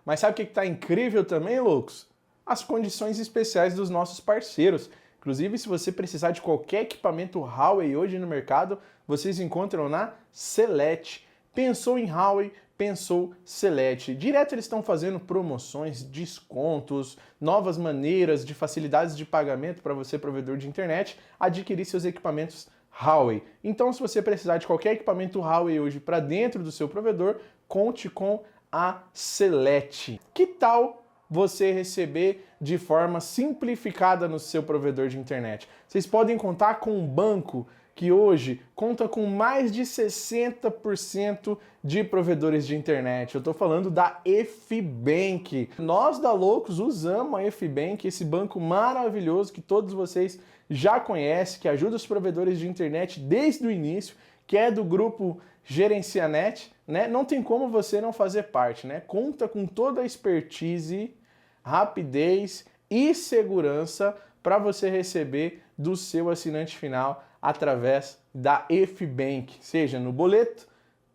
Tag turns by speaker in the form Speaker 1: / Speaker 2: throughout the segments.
Speaker 1: Mas sabe o que está incrível também, loucos? As condições especiais dos nossos parceiros. Inclusive, se você precisar de qualquer equipamento Huawei hoje no mercado, vocês encontram na Celete. Pensou em Huawei, pensou Celete. Direto eles estão fazendo promoções, descontos, novas maneiras de facilidades de pagamento para você, provedor de internet, adquirir seus equipamentos Huawei. Então, se você precisar de qualquer equipamento Huawei hoje para dentro do seu provedor, conte com a Celete. Que tal você receber de forma simplificada no seu provedor de internet? Vocês podem contar com um banco que hoje conta com mais de 60% de provedores de internet. Eu estou falando da Fbank. Nós da Loucos usamos a Fbank, esse banco maravilhoso que todos vocês já conhecem, que ajuda os provedores de internet desde o início, que é do grupo Gerencianet, né? Não tem como você não fazer parte, né? Conta com toda a expertise, rapidez e segurança para você receber do seu assinante final através da Fbank, seja no boleto,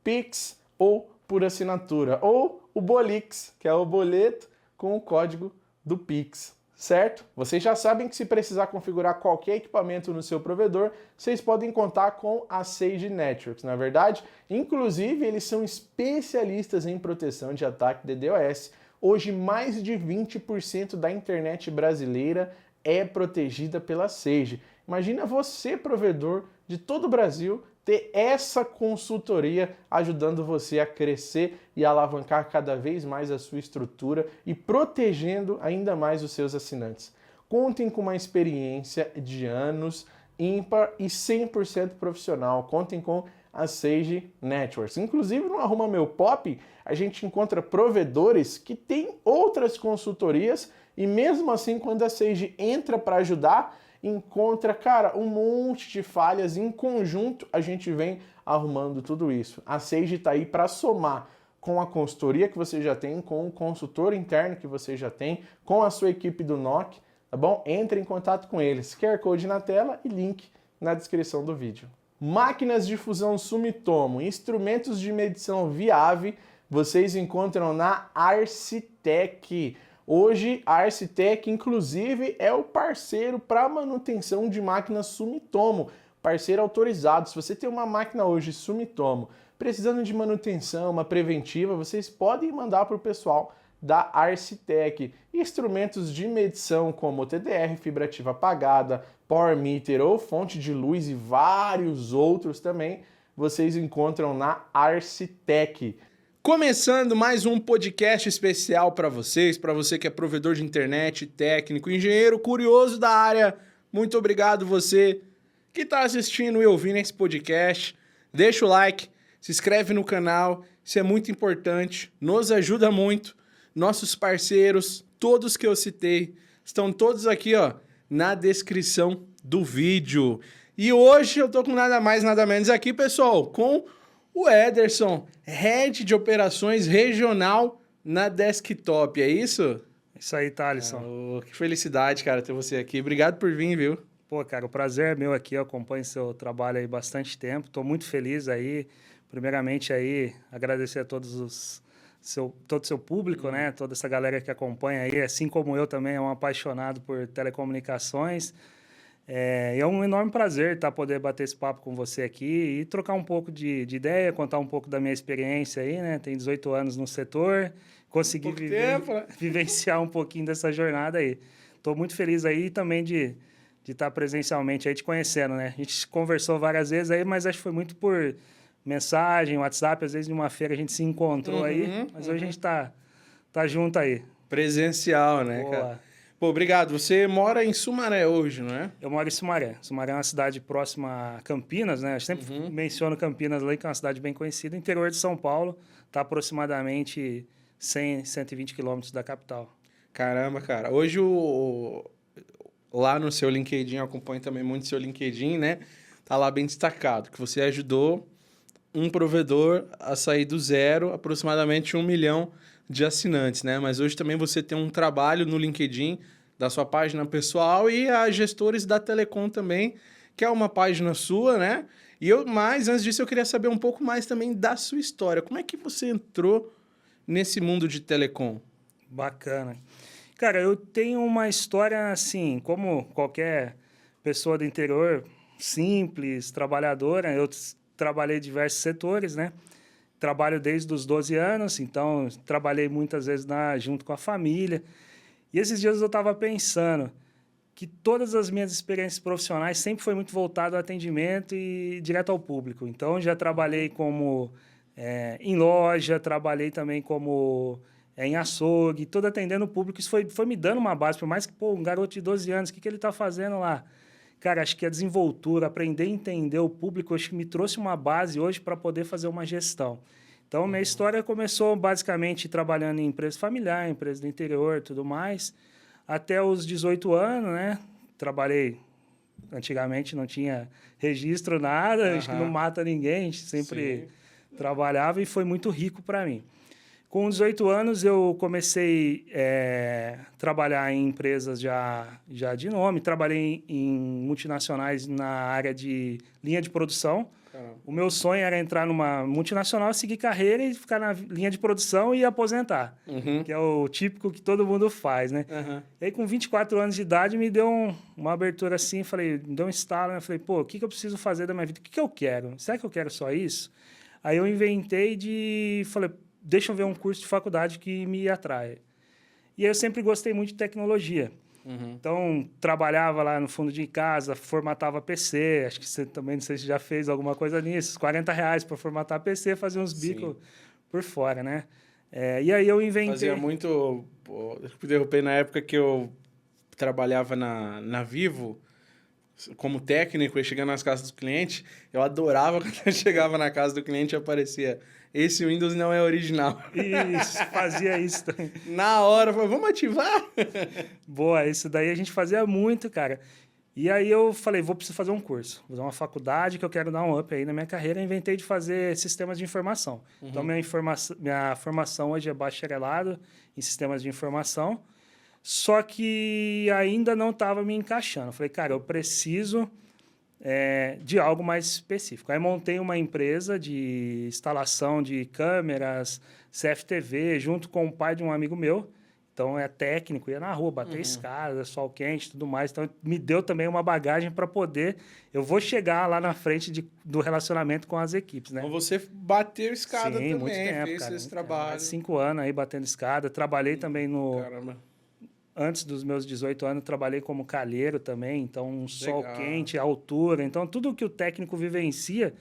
Speaker 1: Pix ou por assinatura, ou o Bolix, que é o boleto com o código do Pix, certo? Vocês já sabem que se precisar configurar qualquer equipamento no seu provedor, vocês podem contar com a Sage Networks, na verdade. Inclusive, eles são especialistas em proteção de ataque DDoS. Hoje, mais de 20% da internet brasileira é protegida pela Sage. Imagina você, provedor de todo o Brasil, ter essa consultoria ajudando você a crescer e alavancar cada vez mais a sua estrutura e protegendo ainda mais os seus assinantes. Contem com uma experiência de anos ímpar e 100% profissional. Contem com a Sage Networks. Inclusive no Arruma Meu Pop, a gente encontra provedores que têm outras consultorias e mesmo assim, quando a Sage entra para ajudar, encontra, cara, um monte de falhas. Em conjunto, a gente vem arrumando tudo isso. A Sage está aí para somar com a consultoria que você já tem, com o consultor interno que você já tem, com a sua equipe do NOC, tá bom? Entre em contato com eles. QR Code na tela e link na descrição do vídeo. Máquinas de fusão Sumitomo, instrumentos de medição Viave, vocês encontram na Arcitec. Hoje, a Arcitec, inclusive, é o parceiro para manutenção de máquinas Sumitomo, parceiro autorizado. Se você tem uma máquina hoje Sumitomo, precisando de manutenção, uma preventiva, vocês podem mandar para o pessoal da Arcitec. Instrumentos de medição como TDR, fibra ativa apagada, Power Meter ou fonte de luz e vários outros também, vocês encontram na Arcitec. Começando mais um podcast especial para você que é provedor de internet, técnico, engenheiro, curioso da área. Muito obrigado você que está assistindo e ouvindo esse podcast. Deixa o like, se inscreve no canal, isso é muito importante, nos ajuda muito. Nossos parceiros, todos que eu citei, estão todos aqui, ó, na descrição do vídeo. E hoje eu tô com nada mais, nada menos aqui, pessoal, com o Ederson, Head de Operações Regional na Desktop, é isso?
Speaker 2: Isso aí, Thalisson.
Speaker 1: Que felicidade, cara, ter você aqui. Obrigado por vir, viu?
Speaker 2: Pô, cara, o prazer é meu aqui, eu acompanho seu trabalho aí bastante tempo, tô muito feliz aí. Primeiramente aí, agradecer a todo o seu público, né? Toda essa galera que acompanha aí, assim como eu também, é um apaixonado por telecomunicações. É um enorme prazer poder bater esse papo com você aqui e trocar um pouco de ideia, contar um pouco da minha experiência aí, né? Tenho 18 anos no setor, consegui vivenciar um pouquinho dessa jornada aí. Estou muito feliz aí também de estar presencialmente aí te conhecendo, né? A gente conversou várias vezes aí, mas acho que foi muito por mensagem, WhatsApp, às vezes numa feira a gente se encontrou aí, mas hoje a gente tá junto aí.
Speaker 1: Presencial, né,
Speaker 2: Boa.
Speaker 1: cara? Pô, obrigado. Você mora em Sumaré hoje, não é?
Speaker 2: Eu moro em Sumaré. Sumaré é uma cidade próxima a Campinas, né? Eu sempre menciono Campinas ali, que é uma cidade bem conhecida. Interior de São Paulo, está aproximadamente 100, 120 quilômetros da capital.
Speaker 1: Caramba, cara. Hoje, lá no seu LinkedIn, eu acompanho também muito seu LinkedIn, né? Tá lá bem destacado, que você ajudou um provedor a sair do zero, aproximadamente 1 milhão de assinantes, né? Mas hoje também você tem um trabalho no LinkedIn da sua página pessoal e a Gestores da Telecom também, que é uma página sua, né? Mas antes disso eu queria saber um pouco mais também da sua história. Como é que você entrou nesse mundo de telecom?
Speaker 2: Bacana. Cara, eu tenho uma história assim, como qualquer pessoa do interior, simples, trabalhadora. Eu trabalhei em diversos setores, né? Trabalho desde os 12 anos, então trabalhei muitas vezes junto com a família. E esses dias eu estava pensando que todas as minhas experiências profissionais sempre foi muito voltado ao atendimento e direto ao público. Então, já trabalhei como em loja, trabalhei também como em açougue, todo atendendo o público. Isso foi me dando uma base, por mais que, pô, um garoto de 12 anos, o que ele está fazendo lá? Cara, acho que a desenvoltura, aprender a entender o público, acho que me trouxe uma base hoje para poder fazer uma gestão. Então, minha história começou basicamente trabalhando em empresa familiar, empresa do interior, tudo mais. Até os 18 anos, né? Trabalhei. Antigamente não tinha registro, nada, acho que não mata ninguém, a gente sempre trabalhava e foi muito rico para mim. Com 18 anos, eu comecei a trabalhar em empresas já de nome. Trabalhei em multinacionais na área de linha de produção. Caramba. O meu sonho era entrar numa multinacional, seguir carreira e ficar na linha de produção e aposentar, que é o típico que todo mundo faz, né? E aí, com 24 anos de idade, me deu uma abertura assim, me deu um estalo, né? Falei, pô, o que eu preciso fazer da minha vida? O que eu quero? Será que eu quero só isso? Aí eu inventei falei, deixa eu ver um curso de faculdade que me atrai. E eu sempre gostei muito de tecnologia. Então, trabalhava lá no fundo de casa, formatava PC. Acho que você também, não sei se já fez alguma coisa nisso. R$ 40 para formatar PC, fazia uns bicos por fora, né? E aí eu inventei...
Speaker 1: Fazia muito... Pô, eu derrubei na época que eu trabalhava na Vivo, como técnico, e chegando nas casas do cliente, eu adorava quando eu chegava na casa do cliente e aparecia: esse Windows não é original.
Speaker 2: Isso, fazia isso também.
Speaker 1: Na hora, eu falei, vamos ativar?
Speaker 2: Boa, isso daí a gente fazia muito, cara. E aí eu falei, preciso fazer um curso, vou fazer uma faculdade que eu quero dar um up aí na minha carreira. Eu inventei de fazer sistemas de informação. Então, minha formação hoje é bacharelado em sistemas de informação, só que ainda não estava me encaixando. Eu falei, cara, eu preciso de algo mais específico. Aí montei uma empresa de instalação de câmeras, CFTV, junto com o pai de um amigo meu. Então, é técnico, ia na rua, bater escada, sol quente, tudo mais. Então, me deu também uma bagagem para poder... Eu vou chegar lá na frente do relacionamento com as equipes, né?
Speaker 1: Então, você bateu escada também,
Speaker 2: muito tempo,
Speaker 1: fez
Speaker 2: cara,
Speaker 1: esse trabalho.
Speaker 2: Mais 5 anos aí batendo escada. Trabalhei também no...
Speaker 1: Caramba.
Speaker 2: Antes dos meus 18 anos, trabalhei como calheiro também. Então, um sol quente, altura. Então, tudo que o técnico vivencia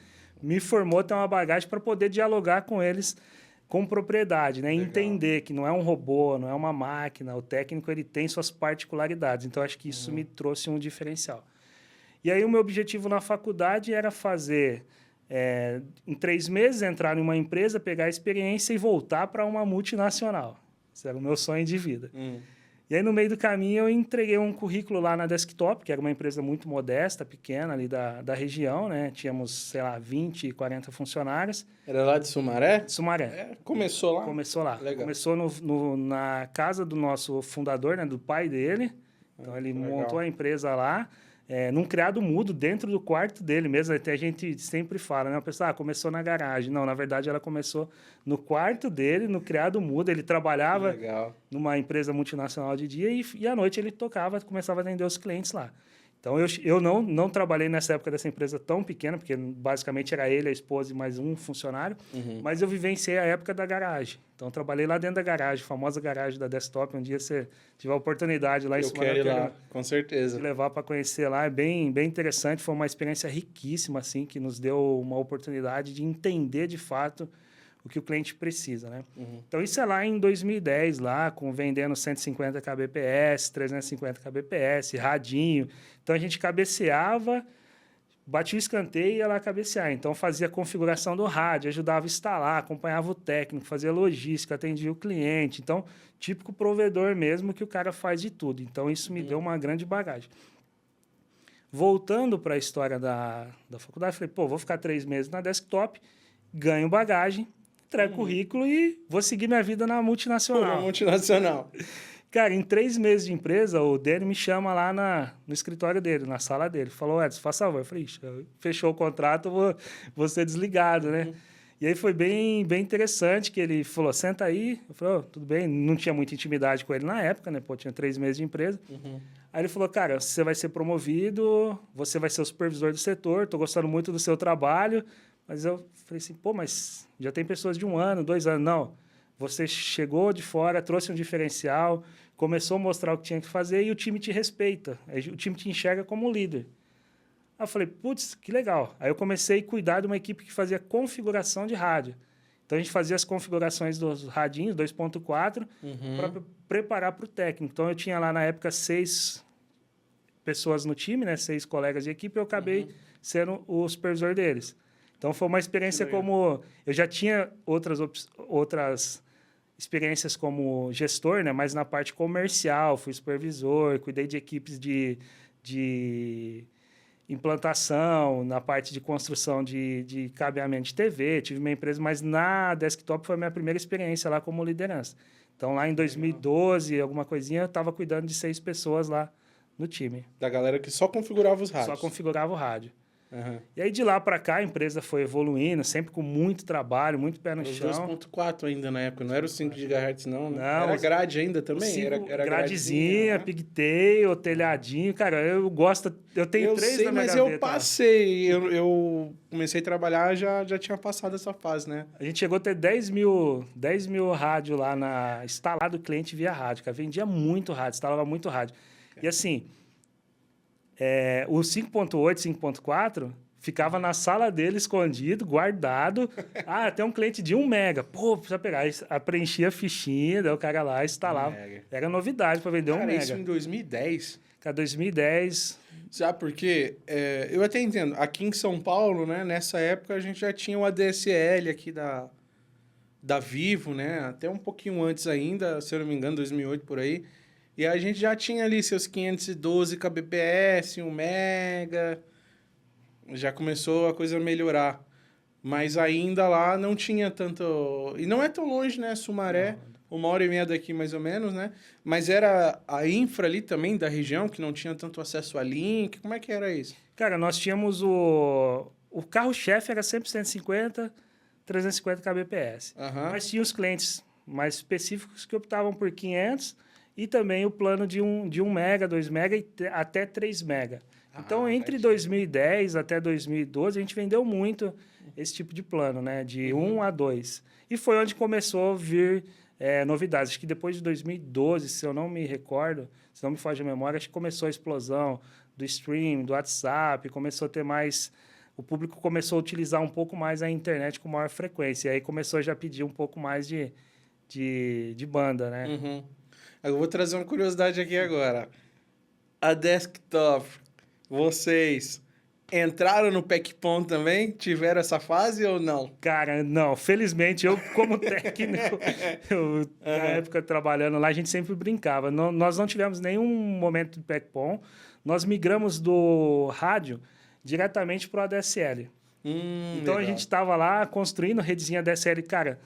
Speaker 2: me formou a ter uma bagagem para poder dialogar com eles com propriedade, né? Entender que não é um robô, não é uma máquina. O técnico, ele tem suas particularidades. Então, acho que isso me trouxe um diferencial. E aí, o meu objetivo na faculdade era fazer, em 3 meses, entrar em uma empresa, pegar a experiência e voltar para uma multinacional. Esse era o meu sonho de vida. E aí, no meio do caminho, eu entreguei um currículo lá na Desktop, que era uma empresa muito modesta, pequena, ali da região, né? Tínhamos, sei lá, 20, 40 funcionários.
Speaker 1: Era lá de Sumaré?
Speaker 2: Sumaré.
Speaker 1: Começou lá?
Speaker 2: Começou lá.
Speaker 1: Legal.
Speaker 2: Começou na casa do nosso fundador, né? Do pai dele. Então, ele montou a empresa lá, num criado mudo, dentro do quarto dele mesmo. Até a gente sempre fala, né? A pessoa, começou na garagem. Não, na verdade, ela começou no quarto dele, no criado mudo. Ele trabalhava numa empresa multinacional de dia e à noite ele começava a atender os clientes lá. Então, eu não trabalhei nessa época dessa empresa tão pequena, porque basicamente era ele, a esposa e mais um funcionário, mas eu vivenciei a época da garagem. Então, eu trabalhei lá dentro da garagem, a famosa garagem da Desktop. Um dia você tiver a oportunidade lá em Sumaré,
Speaker 1: eu quero ir lá, com certeza.
Speaker 2: Te levar para conhecer lá, é bem interessante. Foi uma experiência riquíssima, assim, que nos deu uma oportunidade de entender de fato o que o cliente precisa, né? Então, isso é lá em 2010, lá, vendendo 150 kbps, 350 kbps, radinho. Então, a gente cabeceava, batia o escanteio e ia lá cabecear. Então, fazia a configuração do rádio, ajudava a instalar, acompanhava o técnico, fazia logística, atendia o cliente. Então, típico provedor mesmo, que o cara faz de tudo. Então, isso me deu uma grande bagagem. Voltando para a história da faculdade, falei, vou ficar 3 meses na Desktop, ganho bagagem, entrego currículo e vou seguir minha vida na multinacional. Cara, em 3 meses de empresa, o Dênio me chama lá no escritório dele, na sala dele. Falou, Edson, faz favor. Eu falei, fechou o contrato, vou ser desligado, né? E aí foi bem interessante que ele falou, senta aí. Eu falei, tudo bem. Não tinha muita intimidade com ele na época, né? Pô, tinha 3 meses de empresa. Aí ele falou, cara, você vai ser promovido, você vai ser o supervisor do setor, tô gostando muito do seu trabalho. Mas eu falei assim, pô, mas já tem pessoas de 1 ano, 2 anos. Não, você chegou de fora, trouxe um diferencial, começou a mostrar o que tinha que fazer e o time te respeita. O time te enxerga como líder. Aí eu falei, putz, que legal. Aí eu comecei a cuidar de uma equipe que fazia configuração de rádio. Então, a gente fazia as configurações dos radinhos 2.4 para preparar para o técnico. Então, eu tinha lá, na época, 6 pessoas no time, né? 6 colegas de equipe, e eu acabei sendo o supervisor deles. Então, foi uma experiência como... Eu já tinha outras experiências como gestor, né? Mas na parte comercial, fui supervisor, cuidei de equipes de implantação, na parte de construção de cabeamento de TV, tive minha empresa, mas na Desktop foi a minha primeira experiência lá como liderança. Então, lá em 2012, alguma coisinha, eu estava cuidando de 6 pessoas lá no time.
Speaker 1: Da galera que só configurava os rádios.
Speaker 2: Só configurava o rádio. E aí, de lá para cá, a empresa foi evoluindo, sempre com muito trabalho, muito pé no chão.
Speaker 1: Os 2.4 ainda na época, não era o 5 GHz não, né?
Speaker 2: Não,
Speaker 1: era grade ainda também? Era
Speaker 2: gradezinha, pigtail, telhadinho. Cara, eu gosto... Eu tenho 3 na minha gaveta.
Speaker 1: Eu passei. Eu comecei a trabalhar, já tinha passado essa fase, né?
Speaker 2: A gente chegou a ter 10 mil rádio lá instalado cliente via rádio, cara. Vendia muito rádio, instalava muito rádio. E assim... o 5.8, 5.4 ficava na sala dele, escondido, guardado. Tem um cliente de 1 mega. Pô, precisa pegar. Aí, preenchia a fichinha, daí o cara lá instalava. Era novidade para vender 1 mega.
Speaker 1: Isso em 2010.
Speaker 2: Cara, 2010...
Speaker 1: Sabe por quê? Eu até entendo. Aqui em São Paulo, né? Nessa época, a gente já tinha o ADSL aqui da Vivo, né? Até um pouquinho antes ainda, se eu não me engano, 2008 por aí. E a gente já tinha ali seus 512 kbps, 1 mega. Já começou a coisa a melhorar. Mas ainda lá não tinha tanto... E não é tão longe, né? Sumaré, 1h30 daqui mais ou menos, né? Mas era a infra ali também da região, que não tinha tanto acesso a link. Como é que era isso?
Speaker 2: Cara, nós tínhamos o carro-chefe era sempre 150, 350 kbps. Mas tinha os clientes mais específicos que optavam por 500 e também o plano de 1 mega, 2 mega e até 3 mega. Então, entre 2010 até 2012, a gente vendeu muito esse tipo de plano, né? De 1 a 2. E foi onde começou a vir novidades. Acho que depois de 2012, se eu não me recordo, se não me foge a memória, acho que começou a explosão do stream, do WhatsApp, começou a ter mais... O público começou a utilizar um pouco mais a internet com maior frequência. E aí começou a já pedir um pouco mais de banda, né?
Speaker 1: Eu vou trazer uma curiosidade aqui agora. A Desktop, vocês entraram no PEC-PON também? Tiveram essa fase ou não?
Speaker 2: Cara, não. Felizmente, eu como técnico, na época trabalhando lá, a gente sempre brincava. Nós não tivemos nenhum momento de PEC-PON. Nós migramos do rádio diretamente para o ADSL. Então, legal. A gente estava lá construindo redezinha ADSL. Cara,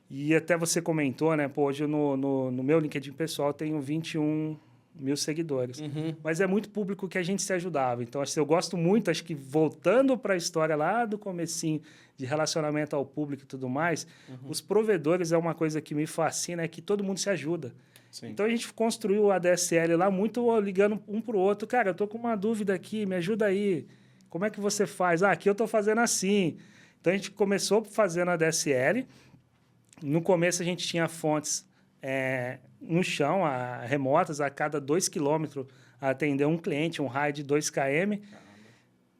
Speaker 2: e até você comentou, né? Pô, hoje no meu LinkedIn pessoal eu tenho 21 mil seguidores. Mas é muito público que a gente se ajudava. Então, eu gosto muito, acho que voltando para a história lá do comecinho de relacionamento ao público e tudo mais, os provedores é uma coisa que me fascina, é que todo mundo se ajuda. Sim. Então, a gente construiu o ADSL lá muito ligando um para o outro. Cara, eu tô com uma dúvida aqui, me ajuda aí. Como é que você faz? Aqui eu tô fazendo assim. Então, a gente começou fazendo ADSL. No começo, a gente tinha fontes no chão, remotas, a cada 2 km, a atender um cliente, um raio de 2 km.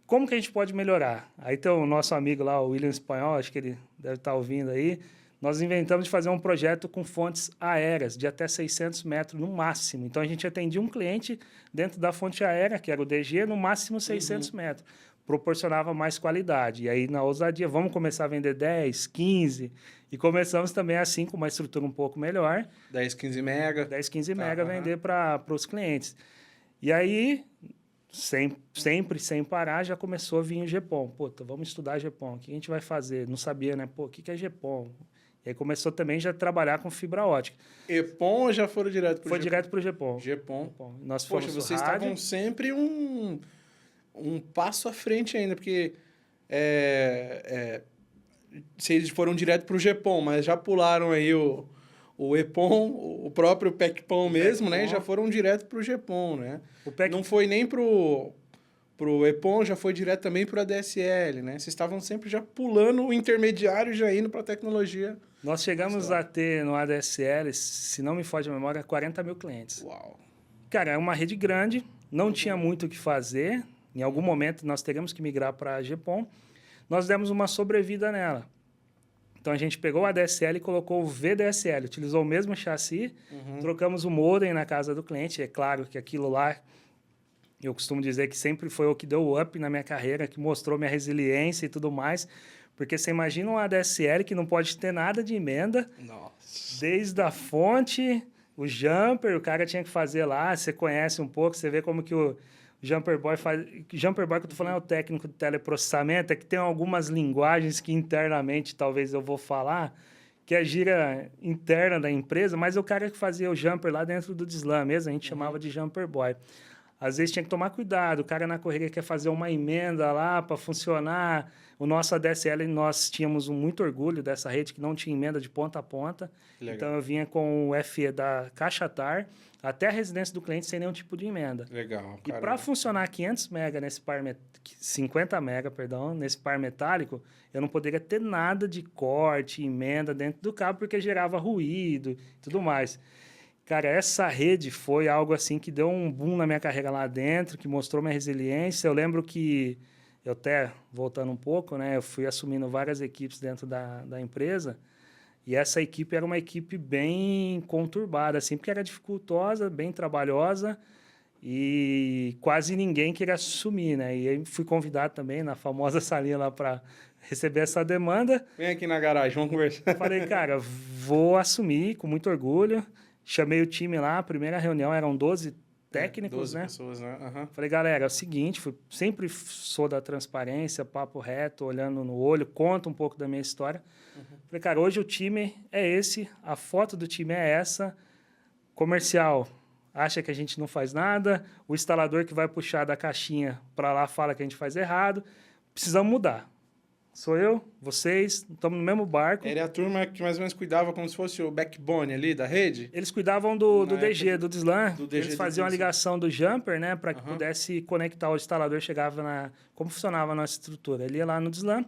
Speaker 2: Como que a gente pode melhorar? Aí tem o nosso amigo lá, o William Espanhol, acho que ele deve estar ouvindo aí. Nós inventamos de fazer um projeto com fontes aéreas, de até 600 metros no máximo. Então, a gente atendia um cliente dentro da fonte aérea, que era o DG, no máximo 600 metros. Proporcionava mais qualidade. E aí, na ousadia, vamos começar a vender 10, 15. E começamos também assim, com uma estrutura um pouco melhor.
Speaker 1: 10, 15 mega.
Speaker 2: 10, 15 mega vender para os clientes. E aí, sempre sem parar, já começou a vir o GPON. Pô, vamos estudar GPON. O que a gente vai fazer? Não sabia, né? Pô, o que é GPON? E aí começou também já a trabalhar com fibra ótica.
Speaker 1: EPON ou já foram direto para o GPON?
Speaker 2: Foi direto para o GPON.
Speaker 1: GPON.
Speaker 2: Nós
Speaker 1: Poxa, vocês estavam sempre um passo à frente ainda, porque
Speaker 3: vocês foram direto para o GPON, mas já pularam aí o EPON, o próprio PECPON mesmo, né? E já foram direto para o GPON, né? Não foi nem pro EPON, já foi direto também para o ADSL, né? Vocês estavam sempre já pulando o intermediário e já indo para a tecnologia.
Speaker 2: Nós chegamos a ter no ADSL, se não me foge a memória, 40 mil clientes.
Speaker 3: Uau!
Speaker 2: Cara, é uma rede grande, não tinha muito o que fazer. Em algum momento nós teríamos que migrar para a GPON. Nós demos uma sobrevida nela. Então, a gente pegou o ADSL e colocou o VDSL. Utilizou o mesmo chassi, trocamos o modem na casa do cliente. É claro que aquilo lá, eu costumo dizer que sempre foi o que deu o up na minha carreira, que mostrou minha resiliência e tudo mais. Porque você imagina um ADSL que não pode ter nada de emenda.
Speaker 3: Nossa.
Speaker 2: Desde a fonte, o jumper, o cara tinha que fazer lá. Você conhece um pouco, você vê como que o Jumper Boy faz... Jumper Boy, que eu tô falando, é o técnico de teleprocessamento, é que tem algumas linguagens que internamente talvez eu vou falar, que é a gíria interna da empresa, mas o cara que fazia o jumper lá dentro do Dislam mesmo, a gente chamava de Jumper Boy. Às vezes tinha que tomar cuidado, o cara na correria quer fazer uma emenda lá para funcionar. O nosso ADSL, nós tínhamos muito orgulho dessa rede que não tinha emenda de ponta a ponta.
Speaker 3: Legal.
Speaker 2: Então eu vinha com o FE da caixa TAR até a residência do cliente sem nenhum tipo de emenda.
Speaker 3: Legal.
Speaker 2: E para funcionar 500 MB nesse par 50 MB, perdão, nesse par metálico, eu não poderia ter nada de corte, emenda dentro do cabo porque gerava ruído e tudo mais. Cara, essa rede foi algo assim que deu um boom na minha carreira lá dentro, que mostrou minha resiliência. Eu lembro que, eu até, voltando um pouco, né, eu fui assumindo várias equipes dentro da empresa, e essa equipe era uma equipe bem conturbada, assim, porque era dificultosa, bem trabalhosa, e quase ninguém queria assumir, né? E aí fui convidado também na famosa salinha lá para receber essa demanda.
Speaker 3: Vem aqui na garagem, vamos conversar.
Speaker 2: Falei, cara, vou assumir com muito orgulho. Chamei o time lá, a primeira reunião eram 12 técnicos,
Speaker 3: 12
Speaker 2: né?
Speaker 3: pessoas, né? Uhum.
Speaker 2: Falei, galera, é o seguinte, sempre sou da transparência, papo reto, olhando no olho, conto um pouco da minha história. Falei, cara, hoje o time é esse, a foto do time é essa, comercial acha que a gente não faz nada, o instalador que vai puxar da caixinha para lá fala que a gente faz errado, precisamos mudar. Sou eu, vocês, estamos no mesmo barco.
Speaker 3: Era a turma que mais ou menos cuidava como se fosse o backbone ali da rede?
Speaker 2: Eles cuidavam do DG, do Dislam. Eles faziam a ligação do jumper, né? Para que pudesse conectar o instalador, chegava na... Como funcionava a nossa estrutura? Ele ia lá no Dislam,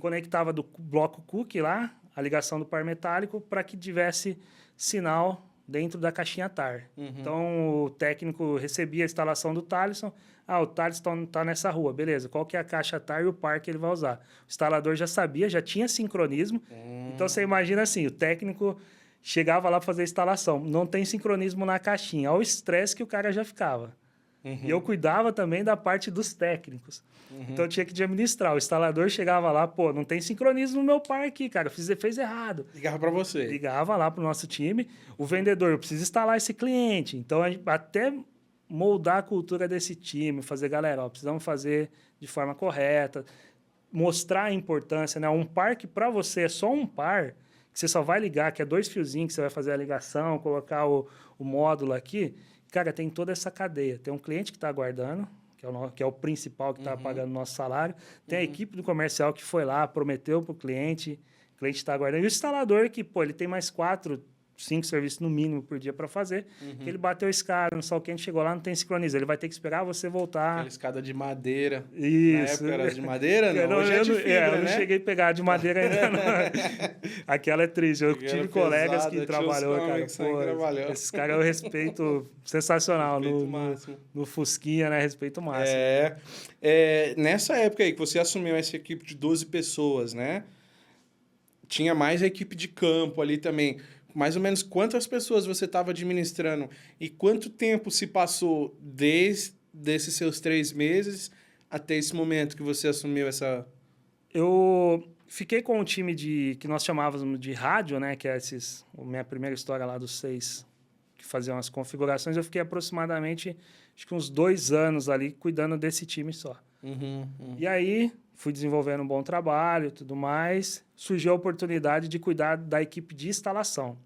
Speaker 2: conectava do bloco cookie lá, a ligação do par metálico, para que tivesse sinal dentro da caixinha TAR. Então, o técnico recebia a instalação do Thaleson. Ah, o Thaleson está nessa rua, beleza. Qual que é a caixa TAR e o par que ele vai usar? O instalador já sabia, já tinha sincronismo. Então, você imagina assim, o técnico chegava lá para fazer a instalação. Não tem sincronismo na caixinha. Olha o estresse que o cara já ficava. E eu cuidava também da parte dos técnicos. Então, eu tinha que administrar. O instalador chegava lá, pô, não tem sincronismo no meu par aqui, cara. Fez errado.
Speaker 3: Ligava para você.
Speaker 2: Ligava lá para o nosso time. O vendedor, eu preciso instalar esse cliente. Então, até moldar a cultura desse time, fazer, galera, ó, precisamos fazer de forma correta, mostrar a importância, né? Um par que para você é só um par, que você só vai ligar, que é 2 fiozinhos que você vai fazer a ligação, colocar o módulo aqui. Cara, tem toda essa cadeia. Tem um cliente que está aguardando, que é o principal que está pagando nosso salário. Tem a equipe do comercial que foi lá, prometeu para o cliente está aguardando. E o instalador que, pô, ele tem mais 4, 5 serviços no mínimo por dia para fazer, que ele bateu a escada, no sol quente, chegou lá, não tem sincronismo. Ele vai ter que esperar você voltar.
Speaker 3: Aquela escada de madeira.
Speaker 2: Isso.
Speaker 3: Na época era de madeira, não? Hoje é de fibra,
Speaker 2: eu não
Speaker 3: né?
Speaker 2: cheguei a pegar de madeira ainda, não. Aquela é triste. Eu tive colegas que trabalhou, cara. Pô, esses caras eu respeito sensacional. No Fusquinha, né? Respeito máximo.
Speaker 3: Nessa época aí que você assumiu essa equipe de 12 pessoas, né? Tinha mais a equipe de campo ali também. Mais ou menos quantas pessoas você estava administrando e quanto tempo se passou desde esses seus 3 meses até esse momento que você assumiu essa...
Speaker 2: Eu fiquei com um time que nós chamávamos de rádio, né? Que é a minha primeira história lá dos 6 que faziam as configurações. Eu fiquei aproximadamente, acho que uns 2 anos ali cuidando desse time só. E aí fui desenvolvendo um bom trabalho e tudo mais. Surgiu a oportunidade de cuidar da equipe de instalação.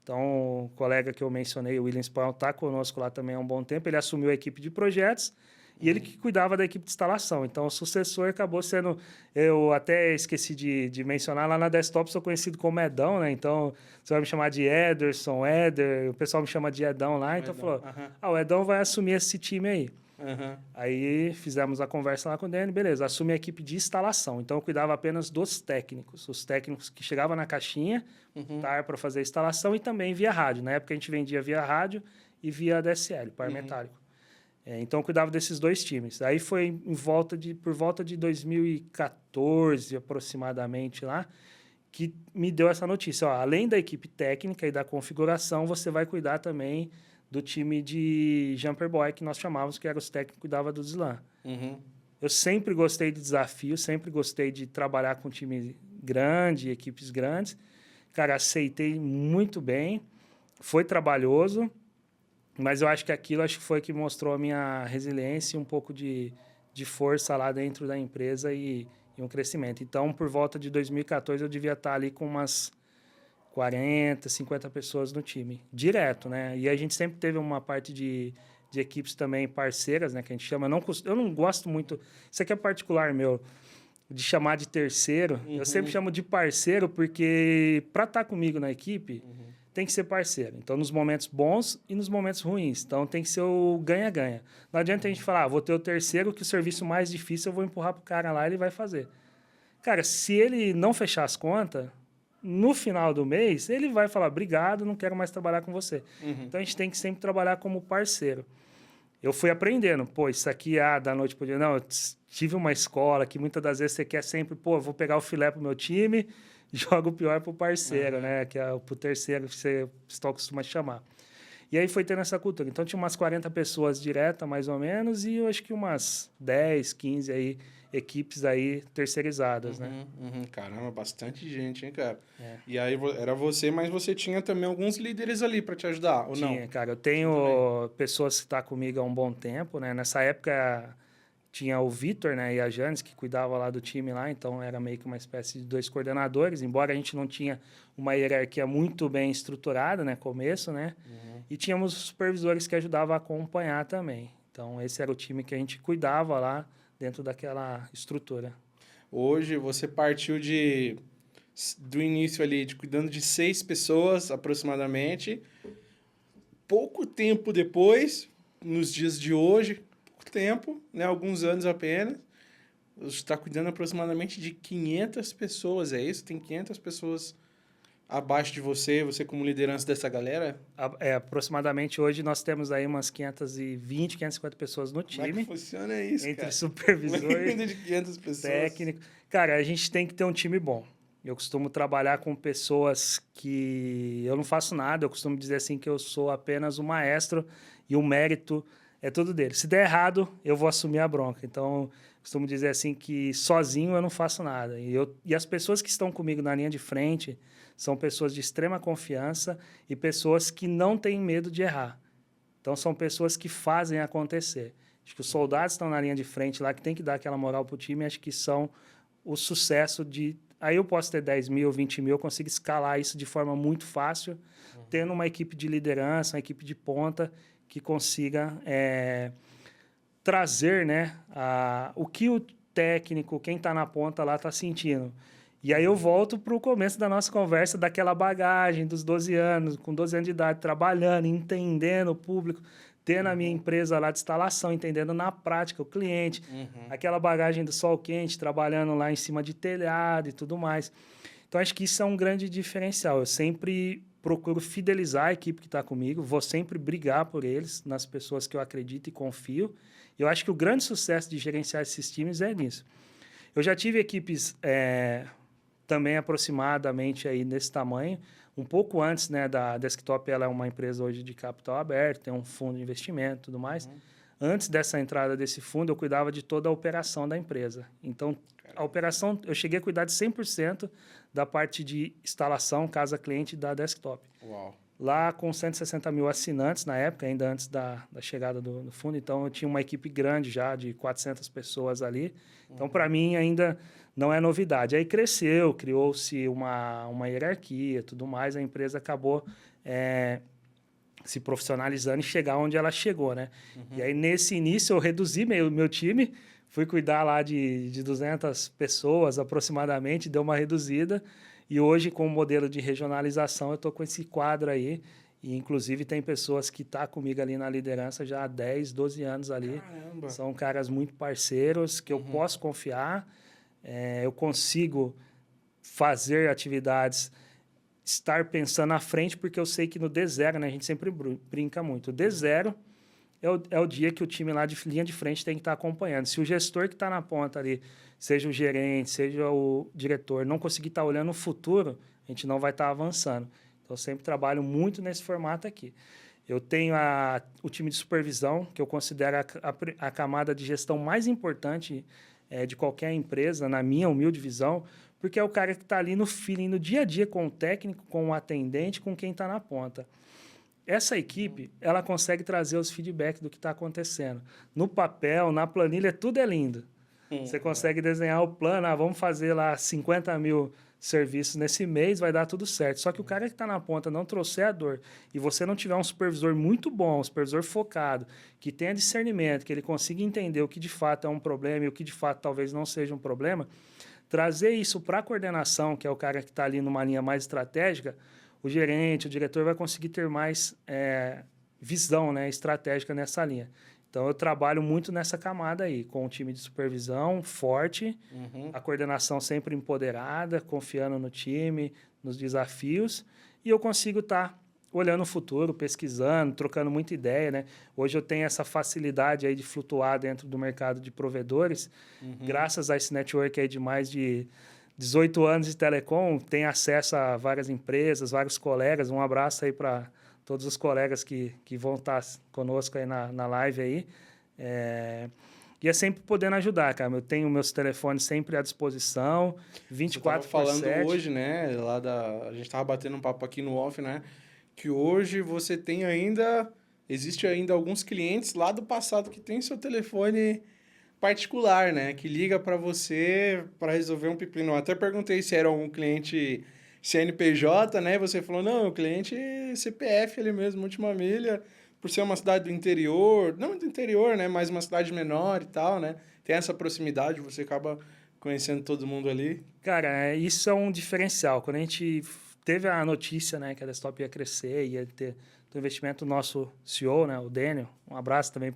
Speaker 2: Então, o colega que eu mencionei, o William Spall, está conosco lá também há um bom tempo. Ele assumiu a equipe de projetos E ele que cuidava da equipe de instalação. Então, o sucessor acabou sendo... Eu até esqueci de mencionar, lá na Desktop sou conhecido como Edão, né? Então, você vai me chamar de Ederson, Éder, o pessoal me chama de Edão lá. Então, falou, o Edão vai assumir esse time aí. Aí, fizemos a conversa lá com o Dani, beleza, assumi a equipe de instalação. Então, eu cuidava apenas dos técnicos. Os técnicos que chegavam na caixinha, para fazer a instalação e também via rádio. Na época, a gente vendia via rádio e via DSL, par metálico. Então, eu cuidava desses dois times. Aí foi por volta de 2014, aproximadamente, lá, que me deu essa notícia. Ó, além da equipe técnica e da configuração, você vai cuidar também do time de Jumper Boy, que nós chamávamos, que era os técnicos que cuidavam do slam. Eu sempre gostei de desafio, sempre gostei de trabalhar com time grande, equipes grandes. Cara, aceitei muito bem. Foi trabalhoso. Mas eu acho que aquilo foi que mostrou a minha resiliência e um pouco de força lá dentro da empresa e um crescimento. Então, por volta de 2014, eu devia estar ali com umas 40, 50 pessoas no time, direto, né? E a gente sempre teve uma parte de equipes também parceiras, né? Que a gente chama. Eu não gosto muito... Isso aqui é particular meu, de chamar de terceiro. Eu sempre chamo de parceiro porque, para estar comigo na equipe... tem que ser parceiro. Então, nos momentos bons e nos momentos ruins. Então, tem que ser o ganha-ganha. Não adianta a gente falar, vou ter o terceiro, que o serviço mais difícil eu vou empurrar pro cara lá e ele vai fazer. Cara, se ele não fechar as contas, no final do mês, ele vai falar, obrigado, não quero mais trabalhar com você. Então, a gente tem que sempre trabalhar como parceiro. Eu fui aprendendo, isso aqui, da noite pro dia. Não, eu tive uma escola que muitas das vezes você quer sempre, vou pegar o filé pro meu time... joga o pior pro parceiro, né? Que é pro terceiro que você costuma chamar. E aí foi tendo essa cultura. Então, tinha umas 40 pessoas diretas, mais ou menos, e eu acho que umas 10, 15 aí, equipes aí terceirizadas, né?
Speaker 3: Caramba, bastante gente, hein, cara? E aí era você, mas você tinha também alguns líderes ali para te ajudar, ou não?
Speaker 2: Tinha, cara. Eu tenho pessoas que estão comigo há um bom tempo, né? Nessa época... tinha o Vitor, né, e a Janes, que cuidava lá do time lá, então era meio que uma espécie de dois coordenadores, embora a gente não tinha uma hierarquia muito bem estruturada, né, começo, né, e tínhamos os supervisores que ajudavam a acompanhar também. Então, esse era o time que a gente cuidava lá dentro daquela estrutura.
Speaker 3: Hoje, você partiu do início ali, de cuidando de 6 pessoas, aproximadamente. Pouco tempo depois, nos dias de hoje, tempo, né, alguns anos apenas, você está cuidando aproximadamente de 500 pessoas, é isso? Tem 500 pessoas abaixo de você como liderança dessa galera?
Speaker 2: Aproximadamente hoje nós temos aí umas 520, 550 pessoas no time.
Speaker 3: Como é que funciona isso,
Speaker 2: entre
Speaker 3: cara?
Speaker 2: supervisores,
Speaker 3: de 500 pessoas.
Speaker 2: técnico. Cara, a gente tem que ter um time bom. Eu costumo trabalhar com pessoas que eu não faço nada, eu costumo dizer assim que eu sou apenas um maestro e o mérito é tudo dele. Se der errado, eu vou assumir a bronca. Então, costumo dizer assim que sozinho eu não faço nada. E as pessoas que estão comigo na linha de frente são pessoas de extrema confiança e pessoas que não têm medo de errar. Então, são pessoas que fazem acontecer. Acho que os soldados estão na linha de frente lá, que tem que dar aquela moral para o time, acho que são o sucesso de... Aí eu posso ter 10 mil, 20 mil, eu consigo escalar isso de forma muito fácil, tendo uma equipe de liderança, uma equipe de ponta, que consiga trazer, né, o que o técnico, quem está na ponta lá, está sentindo. E aí eu volto para o começo da nossa conversa, daquela bagagem dos 12 anos, com 12 anos de idade, trabalhando, entendendo o público, tendo a minha empresa lá de instalação, entendendo na prática o cliente, aquela bagagem do sol quente, trabalhando lá em cima de telhado e tudo mais. Então, acho que isso é um grande diferencial. Eu sempre procuro fidelizar a equipe que está comigo, vou sempre brigar por eles, nas pessoas que eu acredito e confio. Eu acho que o grande sucesso de gerenciar esses times é nisso. Eu já tive equipes também aproximadamente aí nesse tamanho, um pouco antes, né, da Desktop. Ela é uma empresa hoje de capital aberto, tem um fundo de investimento e tudo mais. Antes dessa entrada desse fundo, eu cuidava de toda a operação da empresa. Então, a operação, eu cheguei a cuidar de 100% da parte de instalação, casa-cliente da Desktop.
Speaker 3: Uau.
Speaker 2: Lá com 160 mil assinantes na época, ainda antes da chegada do fundo. Então, eu tinha uma equipe grande já, de 400 pessoas ali. Então, para mim, ainda não é novidade. Aí cresceu, criou-se uma hierarquia e tudo mais. A empresa acabou se profissionalizando e chegar onde ela chegou, né? E aí, nesse início, eu reduzi meu time, fui cuidar lá de 200 pessoas aproximadamente, deu uma reduzida. E hoje, com o modelo de regionalização, eu estou com esse quadro aí. E, inclusive, tem pessoas que estão comigo ali na liderança já há 10, 12 anos ali.
Speaker 3: Caramba.
Speaker 2: São caras muito parceiros, que eu posso confiar. Eu consigo fazer atividades, estar pensando à frente, porque eu sei que no D0, né, a gente sempre brinca muito. O D0 é o dia que o time lá de linha de frente tem que estar acompanhando. Se o gestor que está na ponta ali, seja o gerente, seja o diretor, não conseguir estar olhando o futuro, a gente não vai estar avançando. Então, eu sempre trabalho muito nesse formato aqui. Eu tenho o time de supervisão, que eu considero a camada de gestão mais importante de qualquer empresa, na minha humilde visão, porque é o cara que está ali no feeling, no dia a dia com o técnico, com o atendente, com quem está na ponta. Essa equipe, ela consegue trazer os feedbacks do que está acontecendo. No papel, na planilha, tudo é lindo. Você consegue desenhar o plano, vamos fazer lá 50 mil serviços nesse mês, vai dar tudo certo. Só que o cara que está na ponta não trouxer a dor e você não tiver um supervisor muito bom, um supervisor focado, que tenha discernimento, que ele consiga entender o que de fato é um problema e o que de fato talvez não seja um problema, trazer isso para a coordenação, que é o cara que está ali numa linha mais estratégica, o gerente, o diretor vai conseguir ter mais visão, né, estratégica nessa linha. Então, eu trabalho muito nessa camada aí, com o time de supervisão forte, a coordenação sempre empoderada, confiando no time, nos desafios, e eu consigo estar olhando o futuro, pesquisando, trocando muita ideia, né? Hoje eu tenho essa facilidade aí de flutuar dentro do mercado de provedores, graças a esse network aí de mais de 18 anos de telecom, tenho acesso a várias empresas, vários colegas. Um abraço aí para todos os colegas que vão estar conosco aí na live aí. E é sempre podendo ajudar, cara. Eu tenho meus telefones sempre à disposição, 24 por 7.
Speaker 3: Falando hoje, né, a gente estava batendo um papo aqui no off, né, que hoje você tem ainda, existe ainda alguns clientes lá do passado que tem seu telefone particular, né, que liga para você para resolver um pepino. Eu até perguntei se era um cliente CNPJ, né, você falou, não, o cliente CPF ele mesmo, última milha, por ser uma cidade do interior, não do interior, né, mas uma cidade menor e tal, né, tem essa proximidade, você acaba conhecendo todo mundo ali.
Speaker 2: Cara, isso é um diferencial. Quando a gente teve a notícia, né, que a Desktop ia crescer, ia ter o investimento do nosso CEO, né, o Daniel, um abraço também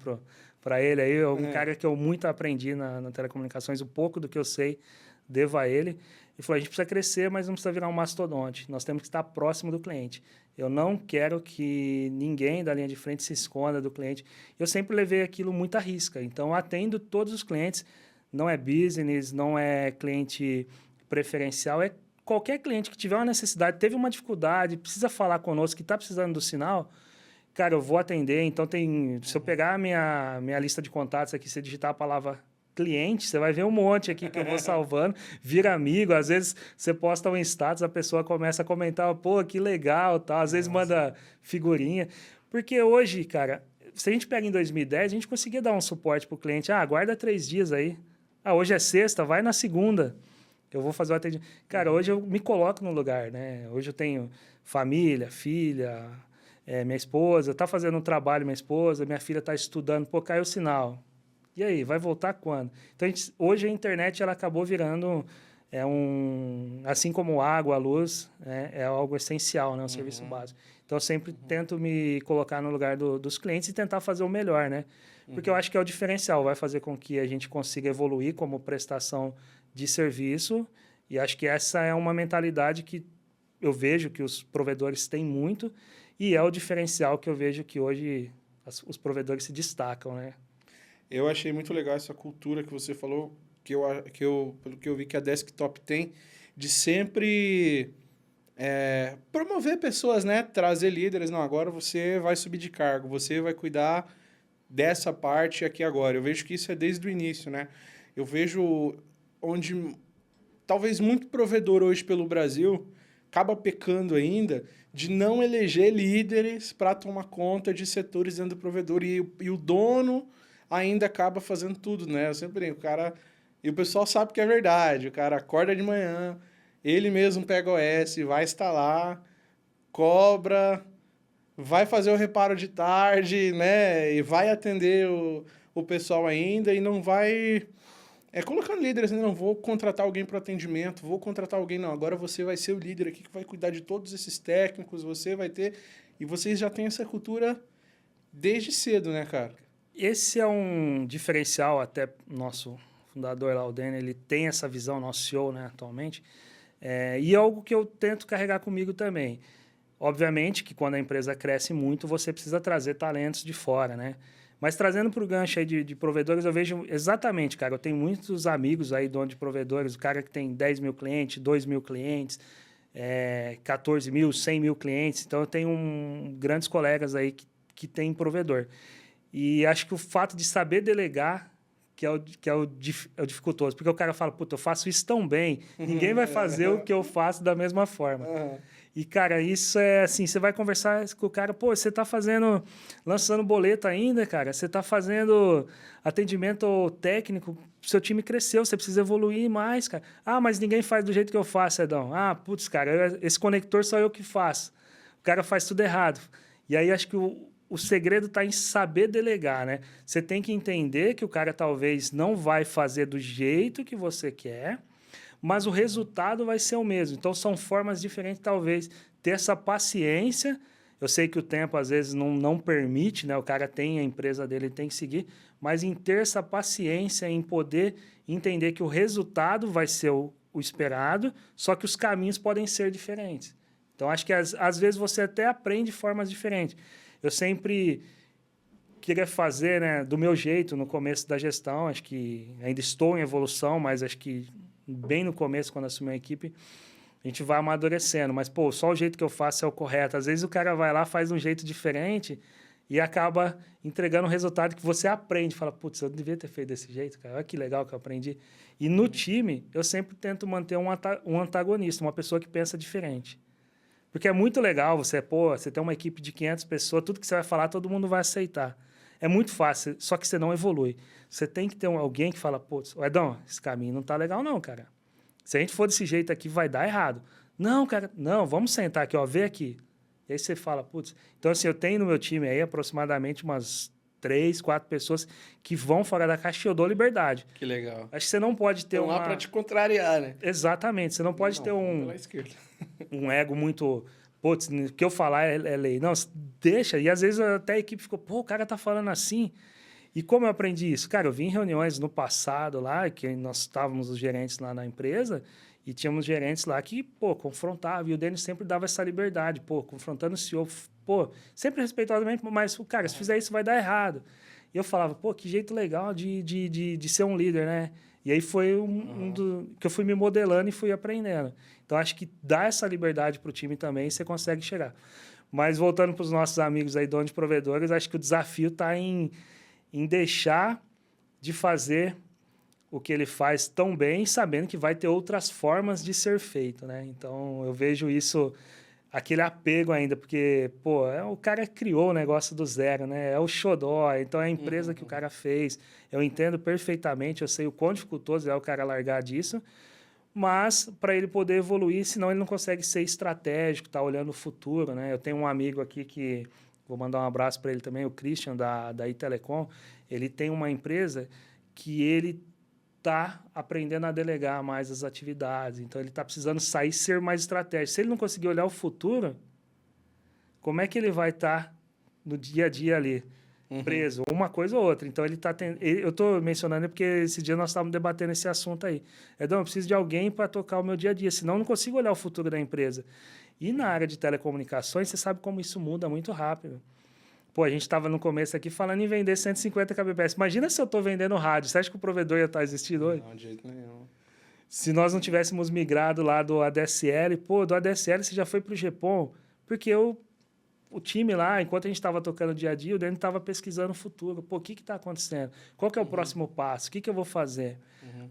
Speaker 2: para ele aí, um cara que eu muito aprendi na telecomunicações, o pouco do que eu sei, devo a ele. Ele falou, a gente precisa crescer, mas não precisa virar um mastodonte, nós temos que estar próximo do cliente. Eu não quero que ninguém da linha de frente se esconda do cliente. Eu sempre levei aquilo muito à risca, então eu atendo todos os clientes, não é business, não é cliente preferencial, é qualquer cliente que tiver uma necessidade, teve uma dificuldade, precisa falar conosco, que está precisando do sinal, cara, eu vou atender. Então, se eu pegar a minha lista de contatos aqui, você digitar a palavra cliente, você vai ver um monte aqui que eu vou salvando, vira amigo, às vezes você posta um status, a pessoa começa a comentar, pô, que legal, tal. Às vezes manda figurinha, porque hoje, cara, se a gente pega em 2010, a gente conseguia dar um suporte para o cliente, aguarda 3 dias aí, hoje é sexta, vai na segunda, eu vou fazer o atendimento. Cara, hoje eu me coloco no lugar, né? Hoje eu tenho família, filha, minha esposa está fazendo um trabalho, minha esposa, minha filha está estudando, pô, caiu o sinal. E aí, vai voltar quando? Então, hoje a internet ela acabou virando assim como água, a luz, é algo essencial, né? Um serviço básico. Então, eu sempre tento me colocar no lugar dos clientes e tentar fazer o melhor, né? Porque eu acho que é o diferencial, vai fazer com que a gente consiga evoluir como prestação de serviço, e acho que essa é uma mentalidade que eu vejo que os provedores têm muito, e é o diferencial que eu vejo que hoje os provedores se destacam, né?
Speaker 3: Eu achei muito legal essa cultura que você falou, pelo que eu vi que a Desktop tem, de sempre promover pessoas, né? Trazer líderes. Não, agora você vai subir de cargo, você vai cuidar dessa parte aqui agora. Eu vejo que isso é desde o início, né? Eu vejo onde talvez muito provedor hoje pelo Brasil acaba pecando ainda de não eleger líderes para tomar conta de setores dentro do provedor. E o dono ainda acaba fazendo tudo, né? Eu sempre digo, o cara... E o pessoal sabe que é verdade. O cara acorda de manhã, ele mesmo pega o OS, vai instalar, cobra, vai fazer o reparo de tarde, né? E vai atender o pessoal ainda e não vai... colocando líderes, né? Não vou contratar alguém para atendimento, vou contratar alguém, não. Agora você vai ser o líder aqui que vai cuidar de todos esses técnicos, você vai ter... E vocês já têm essa cultura desde cedo, né, cara?
Speaker 2: Esse é um diferencial, até nosso fundador lá, o Daniel, ele tem essa visão, nosso CEO, né, atualmente, e é algo que eu tento carregar comigo também. Obviamente que quando a empresa cresce muito, você precisa trazer talentos de fora, né? Mas trazendo para o gancho aí de provedores, eu vejo exatamente, cara, eu tenho muitos amigos aí, dono de provedores, o cara que tem 10 mil clientes, 2 mil clientes, 14 mil, 100 mil clientes, então eu tenho grandes colegas aí que têm provedor. E acho que o fato de saber delegar que é o dificultoso. Porque o cara fala, puta, eu faço isso tão bem, ninguém vai fazer o que eu faço da mesma forma. E, cara, isso é assim, você vai conversar com o cara, pô, você tá lançando boleto ainda, cara, você tá fazendo atendimento técnico, seu time cresceu, você precisa evoluir mais, cara. Ah, mas ninguém faz do jeito que eu faço, Edão. Ah, putz, cara, esse conector só eu que faço. O cara faz tudo errado. E aí, acho que o segredo está em saber delegar, né? Você tem que entender que o cara talvez não vai fazer do jeito que você quer, mas o resultado vai ser o mesmo. Então, são formas diferentes, talvez, ter essa paciência. Eu sei que o tempo, às vezes, não permite, né? O cara tem a empresa dele, ele tem que seguir, mas em ter essa paciência, em poder entender que o resultado vai ser o esperado, só que os caminhos podem ser diferentes. Então, acho que, às vezes, você até aprende formas diferentes. Eu sempre queria fazer, né, do meu jeito no começo da gestão. Acho que ainda estou em evolução, mas acho que bem no começo, quando assumi a equipe, a gente vai amadurecendo. Mas, pô, só o jeito que eu faço é o correto. Às vezes o cara vai lá, faz de um jeito diferente e acaba entregando um resultado que você aprende. Fala, putz, eu devia ter feito desse jeito, cara. Olha que legal que eu aprendi. E no time, eu sempre tento manter um antagonista, uma pessoa que pensa diferente. Porque é muito legal você tem uma equipe de 500 pessoas, tudo que você vai falar, todo mundo vai aceitar. É muito fácil, só que você não evolui. Você tem que ter alguém que fala, putz, Edão, esse caminho não tá legal não, cara. Se a gente for desse jeito aqui, vai dar errado. Não, cara, não, vamos sentar aqui, ó, vê aqui. E aí você fala, putz... Então, assim, eu tenho no meu time aí aproximadamente umas 3, 4 pessoas que vão fora da caixa e eu dou liberdade.
Speaker 3: Que legal.
Speaker 2: Acho que você não pode ter
Speaker 3: lá para te contrariar, né?
Speaker 2: Exatamente, você não pode ter
Speaker 3: pela esquerda.
Speaker 2: um ego muito... Putz, o que eu falar é lei. Não, deixa. E às vezes até a equipe ficou, pô, o cara tá falando assim. E como eu aprendi isso? Cara, eu vi em reuniões no passado lá, que nós estávamos os gerentes lá na empresa, e tínhamos gerentes lá que, pô, confrontavam. E o Denis sempre dava essa liberdade, pô, confrontando o CEO. Pô, sempre respeitosamente, mas, cara, se fizer isso vai dar errado. E eu falava, pô, que jeito legal de ser um líder, né? E aí foi que eu fui me modelando e fui aprendendo. Então, acho que dar essa liberdade para o time também, você consegue chegar. Mas, voltando para os nossos amigos aí, donos de provedores, acho que o desafio está em deixar de fazer o que ele faz tão bem, sabendo que vai ter outras formas de ser feito, né? Então, eu vejo isso, aquele apego ainda, porque, pô, o cara criou o negócio do zero, né? É o xodó, então é a empresa que o cara fez. Eu entendo perfeitamente, eu sei o quão dificultoso é o cara largar disso, mas para ele poder evoluir, senão ele não consegue ser estratégico, tá olhando o futuro, né? Eu tenho um amigo aqui que, vou mandar um abraço para ele também, o Christian, da Itelecom. Ele tem uma empresa que ele está aprendendo a delegar mais as atividades, então ele está precisando sair e ser mais estratégico. Se ele não conseguir olhar o futuro, como é que ele vai estar no dia a dia ali? Preso, uma coisa ou outra. Então, ele tá eu estou mencionando porque esse dia nós estávamos debatendo esse assunto aí. Edão, eu preciso de alguém para tocar o meu dia a dia, senão eu não consigo olhar o futuro da empresa. E na área de telecomunicações, você sabe como isso muda muito rápido. Pô, a gente estava no começo aqui falando em vender 150 kbps. Imagina se eu estou vendendo rádio. Você acha que o provedor ia estar existindo hoje?
Speaker 3: Não, de jeito nenhum.
Speaker 2: Se nós não tivéssemos migrado lá do ADSL, pô, do ADSL você já foi para o GPON, porque o time lá, enquanto a gente estava tocando dia a dia, o Dani estava pesquisando o futuro. Pô, o que está acontecendo? Qual que é o próximo passo? O que eu vou fazer?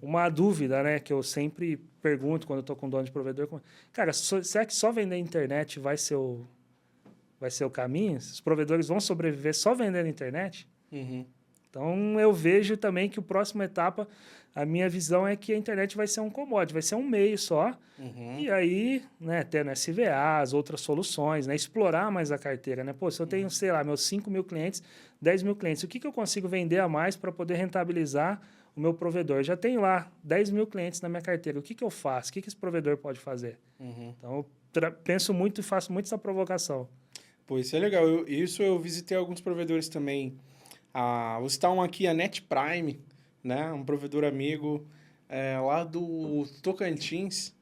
Speaker 2: Uma dúvida, né, que eu sempre pergunto quando eu estou com dono de provedor. Cara, será que só vender internet vai ser o caminho? Os provedores vão sobreviver só vendendo internet? Então, eu vejo também que a próxima etapa, a minha visão é que a internet vai ser um commodity, vai ser um meio só. E aí, né, tendo SVA, as outras soluções, né, explorar mais a carteira, né? Pô, se eu tenho, sei lá, meus 5 mil clientes, 10 mil clientes, o que eu consigo vender a mais para poder rentabilizar o meu provedor? Eu já tenho lá 10 mil clientes na minha carteira, o que eu faço? O que esse provedor pode fazer? Então, eu penso muito e faço muito essa provocação.
Speaker 3: Pô, isso é legal. Eu visitei alguns provedores também. Vou citar um aqui, a Net Prime, né? Um provedor amigo lá do Tocantins.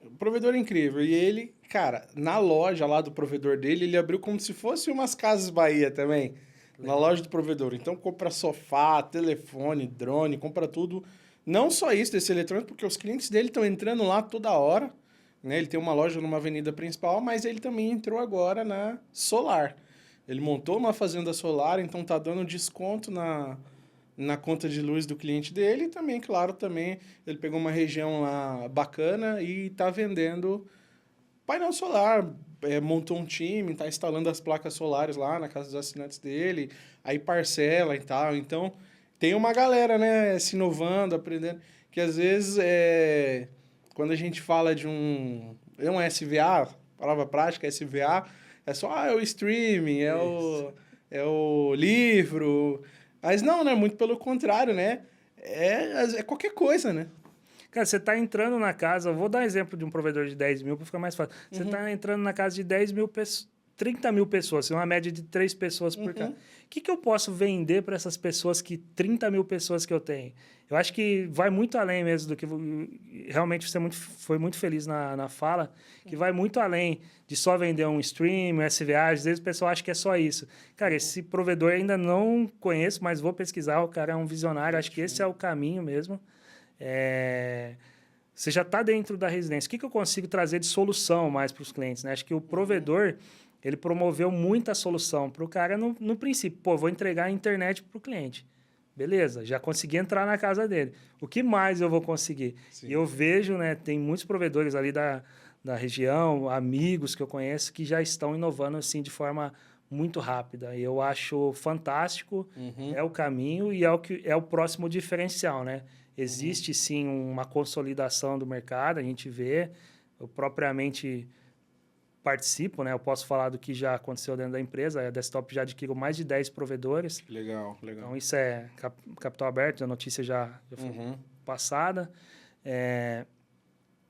Speaker 3: Um provedor incrível. E ele, cara, na loja lá do provedor dele, ele abriu como se fosse umas Casas Bahia também. Na loja do provedor. Então, compra sofá, telefone, drone, compra tudo. Não só isso desse eletrônico, porque os clientes dele estão entrando lá toda hora. Né? Ele tem uma loja numa avenida principal, mas ele também entrou agora na solar. Ele montou uma fazenda solar, então tá dando desconto na conta de luz do cliente dele. E também, claro, também ele pegou uma região lá bacana e tá vendendo painel solar. Montou um time, tá instalando as placas solares lá na casa dos assinantes dele, aí parcela e tal. Então, tem uma galera, né, se inovando, aprendendo, que às vezes quando a gente fala de um SVA, palavra prática, SVA, é só é o streaming, é o livro. Mas não, né? Muito pelo contrário, né? É qualquer coisa, né?
Speaker 2: Cara, você está entrando na casa, eu vou dar um exemplo de um provedor de 10 mil para ficar mais fácil. Você está entrando na casa de 10 mil pessoas, 30 mil pessoas, uma média de 3 pessoas por casa. O que eu posso vender para essas pessoas, 30 mil pessoas que eu tenho? Eu acho que vai muito além mesmo do que... Realmente você foi muito feliz na fala, que vai muito além de só vender um stream, um SVA. Às vezes o pessoal acha que é só isso. Cara, esse provedor ainda não conheço, mas vou pesquisar. O cara é um visionário, acho que esse é o caminho mesmo. Você já está dentro da residência. O que eu consigo trazer de solução mais para os clientes? Né? Acho que o provedor, ele promoveu muita solução para o cara no princípio. Pô, vou entregar a internet para o cliente. Beleza, já consegui entrar na casa dele. O que mais eu vou conseguir? Sim. E eu vejo, né, tem muitos provedores ali da região, amigos que eu conheço, que já estão inovando assim de forma muito rápida. E eu acho fantástico, é o caminho e é o próximo diferencial, né? Existe, sim, uma consolidação do mercado, a gente vê. Eu propriamente participo, né? Eu posso falar do que já aconteceu dentro da empresa. A Desktop já adquiriu mais de 10 provedores.
Speaker 3: Legal.
Speaker 2: Então, isso é capital aberto, a notícia já foi passada.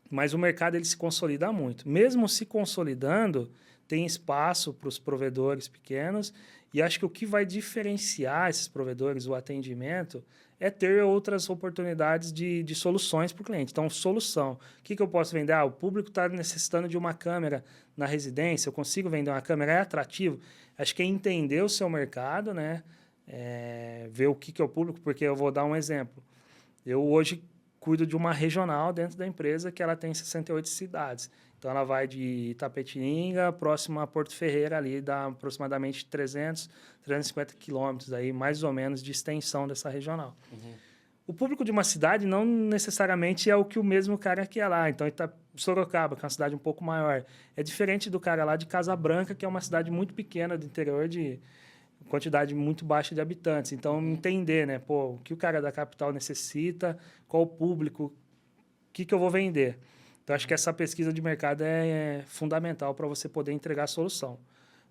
Speaker 2: Mas o mercado ele se consolida muito. Mesmo se consolidando, tem espaço para os provedores pequenos. E acho que o que vai diferenciar esses provedores, o atendimento, é ter outras oportunidades de soluções para o cliente. Então, solução. O que eu posso vender? O público está necessitando de uma câmera na residência, eu consigo vender uma câmera, é atrativo. Acho que é entender o seu mercado, né? Ver o que é o público, porque eu vou dar um exemplo. Eu hoje cuido de uma regional dentro da empresa que ela tem 68 cidades. Então, ela vai de Itapetininga, próximo a Porto Ferreira, ali dá aproximadamente 350 quilômetros, aí, mais ou menos, de extensão dessa regional. O público de uma cidade não necessariamente é o que o mesmo cara quer lá. Então, Sorocaba, que é uma cidade um pouco maior, é diferente do cara lá de Casa Branca, que é uma cidade muito pequena do interior, de quantidade muito baixa de habitantes. Então, entender, né? Pô, o que o cara da capital necessita, qual o público, o que eu vou vender. Então, acho que essa pesquisa de mercado é fundamental para você poder entregar a solução.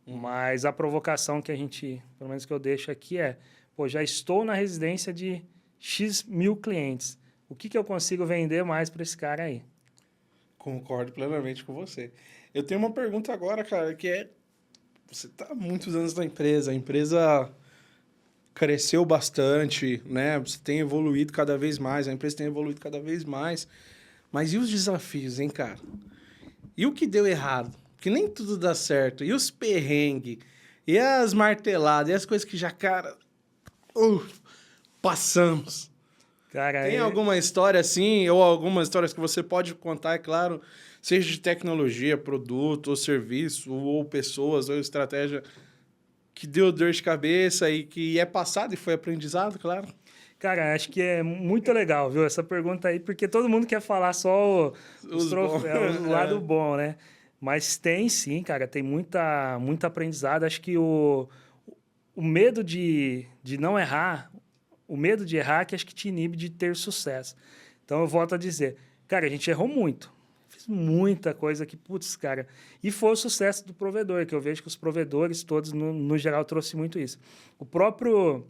Speaker 2: Mas a provocação que a gente, pelo menos que eu deixo aqui já estou na residência de X mil clientes. O que eu consigo vender mais para esse cara aí?
Speaker 3: Concordo plenamente com você. Eu tenho uma pergunta agora, cara, que você está há muitos anos na empresa, a empresa cresceu bastante, né? Você tem evoluído cada vez mais, a empresa tem evoluído cada vez mais. Mas e os desafios, hein, cara? E o que deu errado? Porque nem tudo dá certo. E os perrengues? E as marteladas? E as coisas que já, cara... passamos.
Speaker 2: Cara,
Speaker 3: tem alguma história assim? Ou algumas histórias que você pode contar, é claro, seja de tecnologia, produto, ou serviço, ou pessoas, ou estratégia, que deu dor de cabeça e que é passado e foi aprendizado, claro?
Speaker 2: Cara, acho que é muito legal, viu, essa pergunta aí, porque todo mundo quer falar só os troféus, o lado bom, né? Mas tem sim, cara, tem muito aprendizado. Acho que o o medo de não errar, o medo de errar que acho que te inibe de ter sucesso. Então, eu volto a dizer, cara, a gente errou muito. Fiz muita coisa que, putz, cara... E foi o sucesso do provedor, que eu vejo que os provedores todos, no geral, trouxe muito isso. O próprio...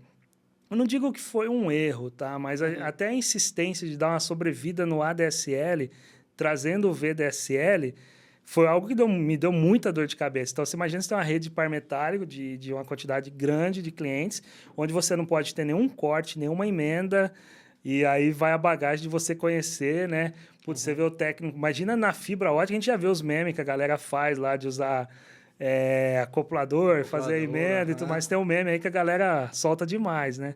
Speaker 2: Eu não digo que foi um erro, tá? Mas até a insistência de dar uma sobrevida no ADSL, trazendo o VDSL, foi algo que me deu muita dor de cabeça. Então, você imagina você tem uma rede de par metálico de uma quantidade grande de clientes, onde você não pode ter nenhum corte, nenhuma emenda, e aí vai a bagagem de você conhecer, né? Putz, você vê o técnico... Imagina na fibra ótica, a gente já vê os memes que a galera faz lá de usar... acoplador, fazer a emenda e tudo mais. Tem um meme aí que a galera solta demais, né?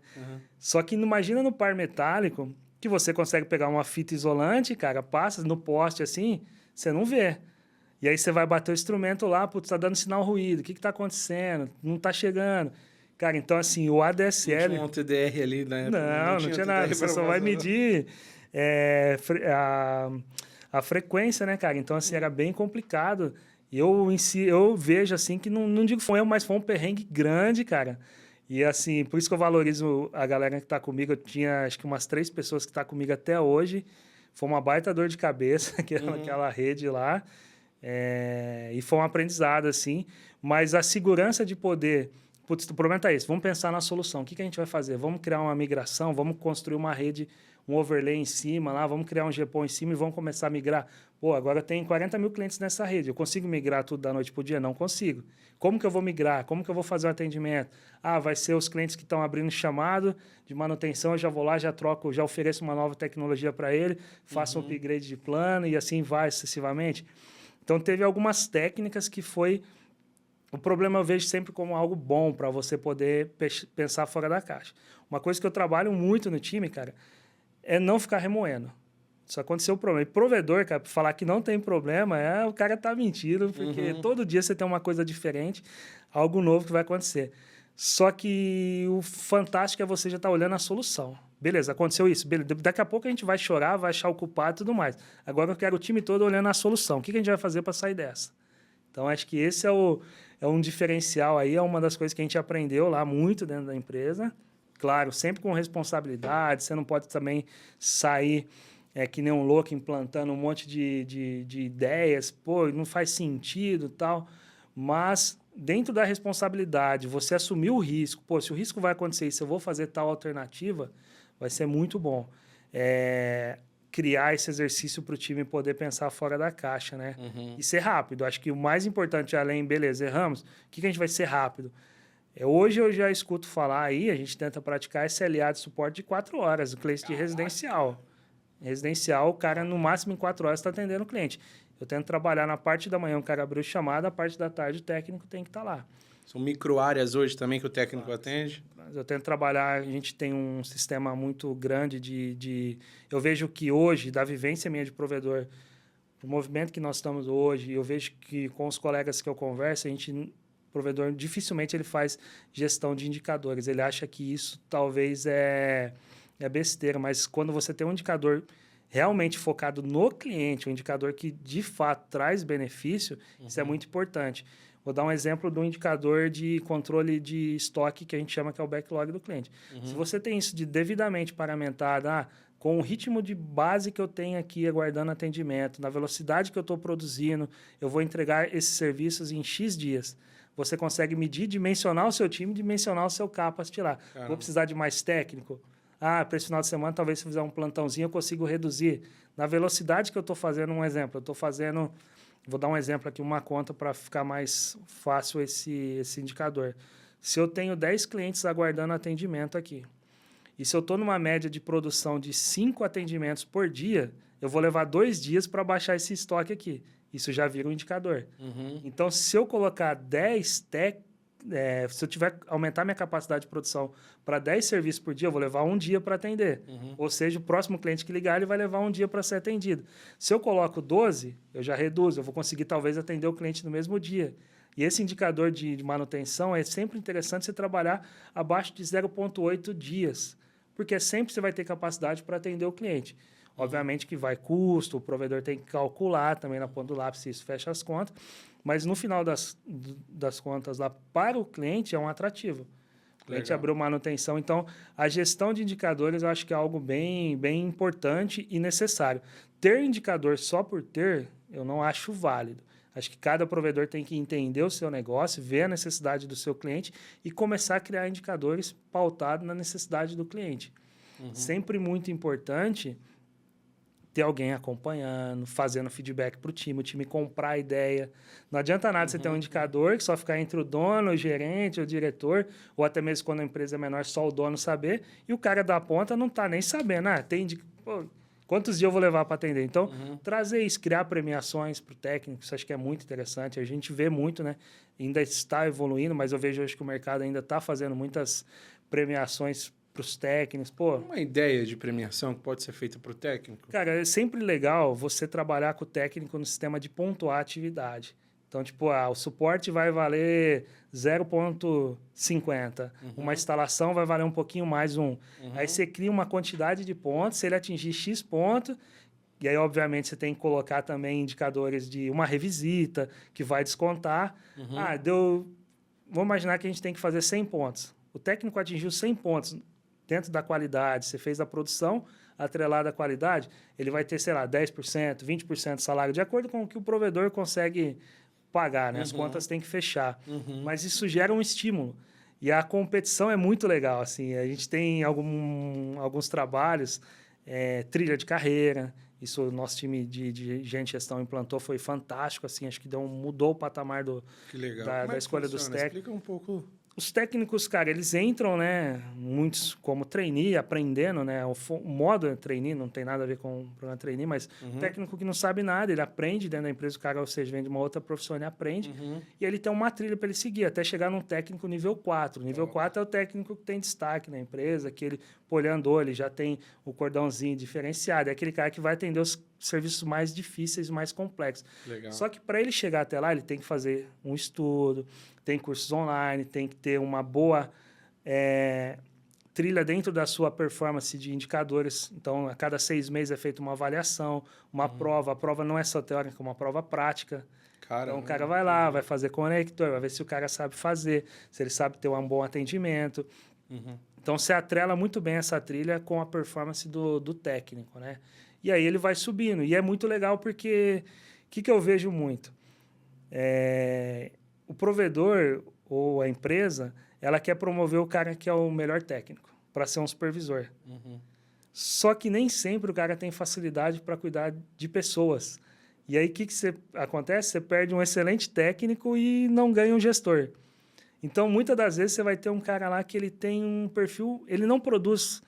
Speaker 2: Só que imagina no par metálico que você consegue pegar uma fita isolante, cara, passa no poste assim, você não vê. E aí você vai bater o instrumento lá, putz, tá dando sinal ruído, o que que tá acontecendo? Não tá chegando. Cara, então assim, o ADSL...
Speaker 3: Não tinha um TDR ali, né?
Speaker 2: Não tinha nada, você só vai medir a frequência, né, cara? Então assim, era bem complicado. Eu vejo assim que não digo que foi eu, mas foi um perrengue grande, cara. E assim, por isso que eu valorizo a galera que tá comigo. Eu tinha acho que umas 3 pessoas que tá comigo até hoje. Foi uma baita dor de cabeça, aquela rede lá. E foi um aprendizado, assim. Mas a segurança de poder... Putz, o problema tá esse. Vamos pensar na solução. O que a gente vai fazer? Vamos criar uma migração? Vamos construir uma rede, um overlay em cima lá? Vamos criar um GPON em cima e vamos começar a migrar? Pô, agora tem 40 mil clientes nessa rede. Eu consigo migrar tudo da noite para o dia? Não consigo. Como que eu vou migrar? Como que eu vou fazer o atendimento? Ah, vai ser os clientes que estão abrindo chamado de manutenção. Eu já vou lá, já troco, já ofereço uma nova tecnologia para ele, faço um upgrade de plano e assim vai sucessivamente. Então, teve algumas técnicas que foi... O problema eu vejo sempre como algo bom para você poder pensar fora da caixa. Uma coisa que eu trabalho muito no time, cara, é não ficar remoendo. Isso aconteceu o problema. E provedor, cara, falar que não tem problema, o cara tá mentindo, porque todo dia você tem uma coisa diferente, algo novo que vai acontecer. Só que o fantástico é você já estar olhando a solução. Beleza, aconteceu isso. Beleza. Daqui a pouco a gente vai chorar, vai achar o culpado e tudo mais. Agora eu quero o time todo olhando a solução. O que a gente vai fazer para sair dessa? Então, acho que esse é um diferencial aí, é uma das coisas que a gente aprendeu lá muito dentro da empresa. Claro, sempre com responsabilidade, você não pode também sair que nem um louco implantando um monte de ideias, pô, não faz sentido e tal, mas dentro da responsabilidade, você assumir o risco, pô, se o risco vai acontecer e se eu vou fazer tal alternativa, vai ser muito bom. Criar esse exercício para o time poder pensar fora da caixa, né? E ser rápido. Acho que o mais importante, além, beleza, erramos, o que a gente vai ser rápido? Hoje eu já escuto falar aí, a gente tenta praticar SLA de suporte de 4 horas, o cliente de residencial. Residencial, o cara no máximo em 4 horas está atendendo o cliente. Eu tento trabalhar na parte da manhã, o cara abriu chamada, a parte da tarde o técnico tem que estar lá.
Speaker 3: São micro áreas hoje também que o técnico atende?
Speaker 2: Eu tento trabalhar, a gente tem um sistema muito grande eu vejo que hoje, da vivência minha de provedor, o movimento que nós estamos hoje, eu vejo que com os colegas que eu converso, o provedor dificilmente ele faz gestão de indicadores. Ele acha que isso talvez é besteira, mas quando você tem um indicador realmente focado no cliente, um indicador que de fato traz benefício, isso é muito importante. Vou dar um exemplo do indicador de controle de estoque que a gente chama que é o backlog do cliente. Se você tem isso devidamente paramentado, com o ritmo de base que eu tenho aqui aguardando atendimento, na velocidade que eu estou produzindo, eu vou entregar esses serviços em X dias. Você consegue medir, dimensionar o seu time, dimensionar o seu capacity lá. Caramba. Vou precisar de mais técnico? Para esse final de semana, talvez se eu fizer um plantãozinho, eu consigo reduzir. Na velocidade que eu estou fazendo, um exemplo, eu estou fazendo... Vou dar um exemplo aqui, uma conta para ficar mais fácil esse indicador. Se eu tenho 10 clientes aguardando atendimento aqui, e se eu estou numa média de produção de 5 atendimentos por dia, eu vou levar 2 dias para baixar esse estoque aqui. Isso já vira um indicador. Então, se eu colocar 10 se eu aumentar minha capacidade de produção para 10 serviços por dia, eu vou levar 1 dia para atender. Ou seja, o próximo cliente que ligar, ele vai levar 1 dia para ser atendido. Se eu coloco 12, eu já reduzo. Eu vou conseguir, talvez, atender o cliente no mesmo dia. E esse indicador de manutenção é sempre interessante você trabalhar abaixo de 0,8 dias, porque sempre você vai ter capacidade para atender o cliente. Obviamente que vai custo, o provedor tem que calcular também na ponta do lápis se isso fecha as contas, mas no final das contas, lá para o cliente é um atrativo. O cliente
Speaker 3: Legal.
Speaker 2: abriu manutenção. Então, a gestão de indicadores eu acho que é algo bem, bem importante e necessário. Ter indicador só por ter, eu não acho válido. Acho que cada provedor tem que entender o seu negócio, ver a necessidade do seu cliente e começar a criar indicadores pautados na necessidade do cliente. Sempre muito importante ter alguém acompanhando, fazendo feedback para o time comprar a ideia. Não adianta nada você ter um indicador que só ficar entre o dono, o gerente, o diretor, ou até mesmo quando a empresa é menor, só o dono saber, e o cara da ponta não está nem sabendo. Pô, quantos dias eu vou levar para atender? Então, trazer isso, criar premiações para o técnico, isso acho que é muito interessante. A gente vê muito, né? Ainda está evoluindo, mas eu vejo hoje que o mercado ainda está fazendo muitas premiações para os técnicos. Pô,
Speaker 3: Uma ideia de premiação que pode ser feita para o técnico?
Speaker 2: cara, é sempre legal você trabalhar com o técnico no sistema de pontuar a atividade. Então, tipo, o suporte vai valer 0,50. Uma instalação vai valer um pouquinho mais Aí você cria uma quantidade de pontos, se ele atingir X ponto, e aí, obviamente, você tem que colocar também indicadores de uma revisita, que vai descontar. Vamos imaginar que a gente tem que fazer 100 pontos. O técnico atingiu 100 pontos dentro da qualidade, você fez a produção atrelada à qualidade, ele vai ter, sei lá, 10%, 20% de salário, de acordo com o que o provedor consegue pagar, né? As contas têm que fechar. Mas isso gera um estímulo. E a competição é muito legal, assim. A gente tem alguns trabalhos, trilha de carreira. Isso o nosso time de gente de gestão implantou, foi fantástico, assim. Acho que mudou o patamar
Speaker 3: Que legal.
Speaker 2: da escolha dos técnicos.
Speaker 3: Explica um pouco.
Speaker 2: Os técnicos, cara, eles entram, né? Muitos como trainee, aprendendo, né? O modo trainee não tem nada a ver com o programa trainee, mas o técnico que não sabe nada, ele aprende dentro da empresa, o cara, ou seja, vem de uma outra profissão, ele aprende, e ele tem uma trilha para ele seguir, até chegar num técnico nível 4. Nível 4 é o técnico que tem destaque na empresa, que ele, olhando, ele já tem o cordãozinho diferenciado, é aquele cara que vai atender os serviços mais difíceis, mais complexos.
Speaker 3: Legal.
Speaker 2: Só que para ele chegar até lá, ele tem que fazer um estudo, tem cursos online, tem que ter uma boa trilha dentro da sua performance de indicadores. Então, a cada 6 meses é feita uma avaliação, uma prova. A prova não é só teórica, é uma prova prática. Então, o cara vai lá, vai fazer conector, vai ver se o cara sabe fazer, se ele sabe ter um bom atendimento. Então, você atrela muito bem essa trilha com a performance do técnico, né? E aí ele vai subindo. E é muito legal porque... O que eu vejo muito? O provedor ou a empresa, ela quer promover o cara que é o melhor técnico para ser um supervisor. Só que nem sempre o cara tem facilidade para cuidar de pessoas. E aí, o que acontece? Você perde um excelente técnico e não ganha um gestor. Então, muitas das vezes, você vai ter um cara lá que ele tem um perfil... Ele não produz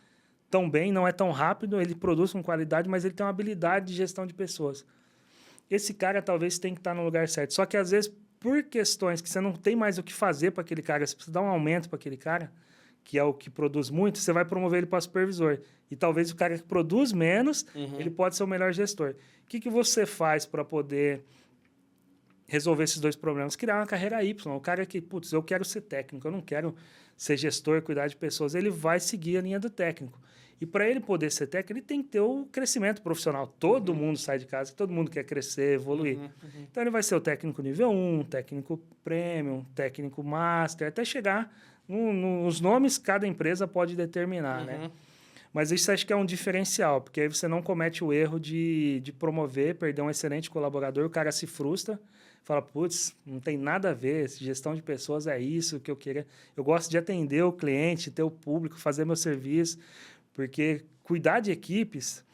Speaker 2: tão bem, não é tão rápido, ele produz com qualidade, mas ele tem uma habilidade de gestão de pessoas. Esse cara talvez tenha que estar no lugar certo. Só que, às vezes, por questões que você não tem mais o que fazer para aquele cara, você precisa dar um aumento para aquele cara, que é o que produz muito, você vai promover ele para supervisor. E talvez o cara que produz menos, ele pode ser o melhor gestor. O que você faz para poder resolver esses dois problemas? Criar uma carreira Y. O cara que, putz, eu quero ser técnico, eu não quero ser gestor, cuidar de pessoas. Ele vai seguir a linha do técnico. E para ele poder ser técnico, ele tem que ter o crescimento profissional. Todo mundo sai de casa, todo mundo quer crescer, evoluir. Então, ele vai ser o técnico nível 1, técnico premium, técnico master, até chegar nos nomes que cada empresa pode determinar, né? Mas isso acho que é um diferencial, porque aí você não comete o erro de promover, perder um excelente colaborador, o cara se frustra, fala, putz, não tem nada a ver, gestão de pessoas é isso que eu queria. Eu gosto de atender o cliente, ter o público, fazer meu serviço, porque cuidar de equipes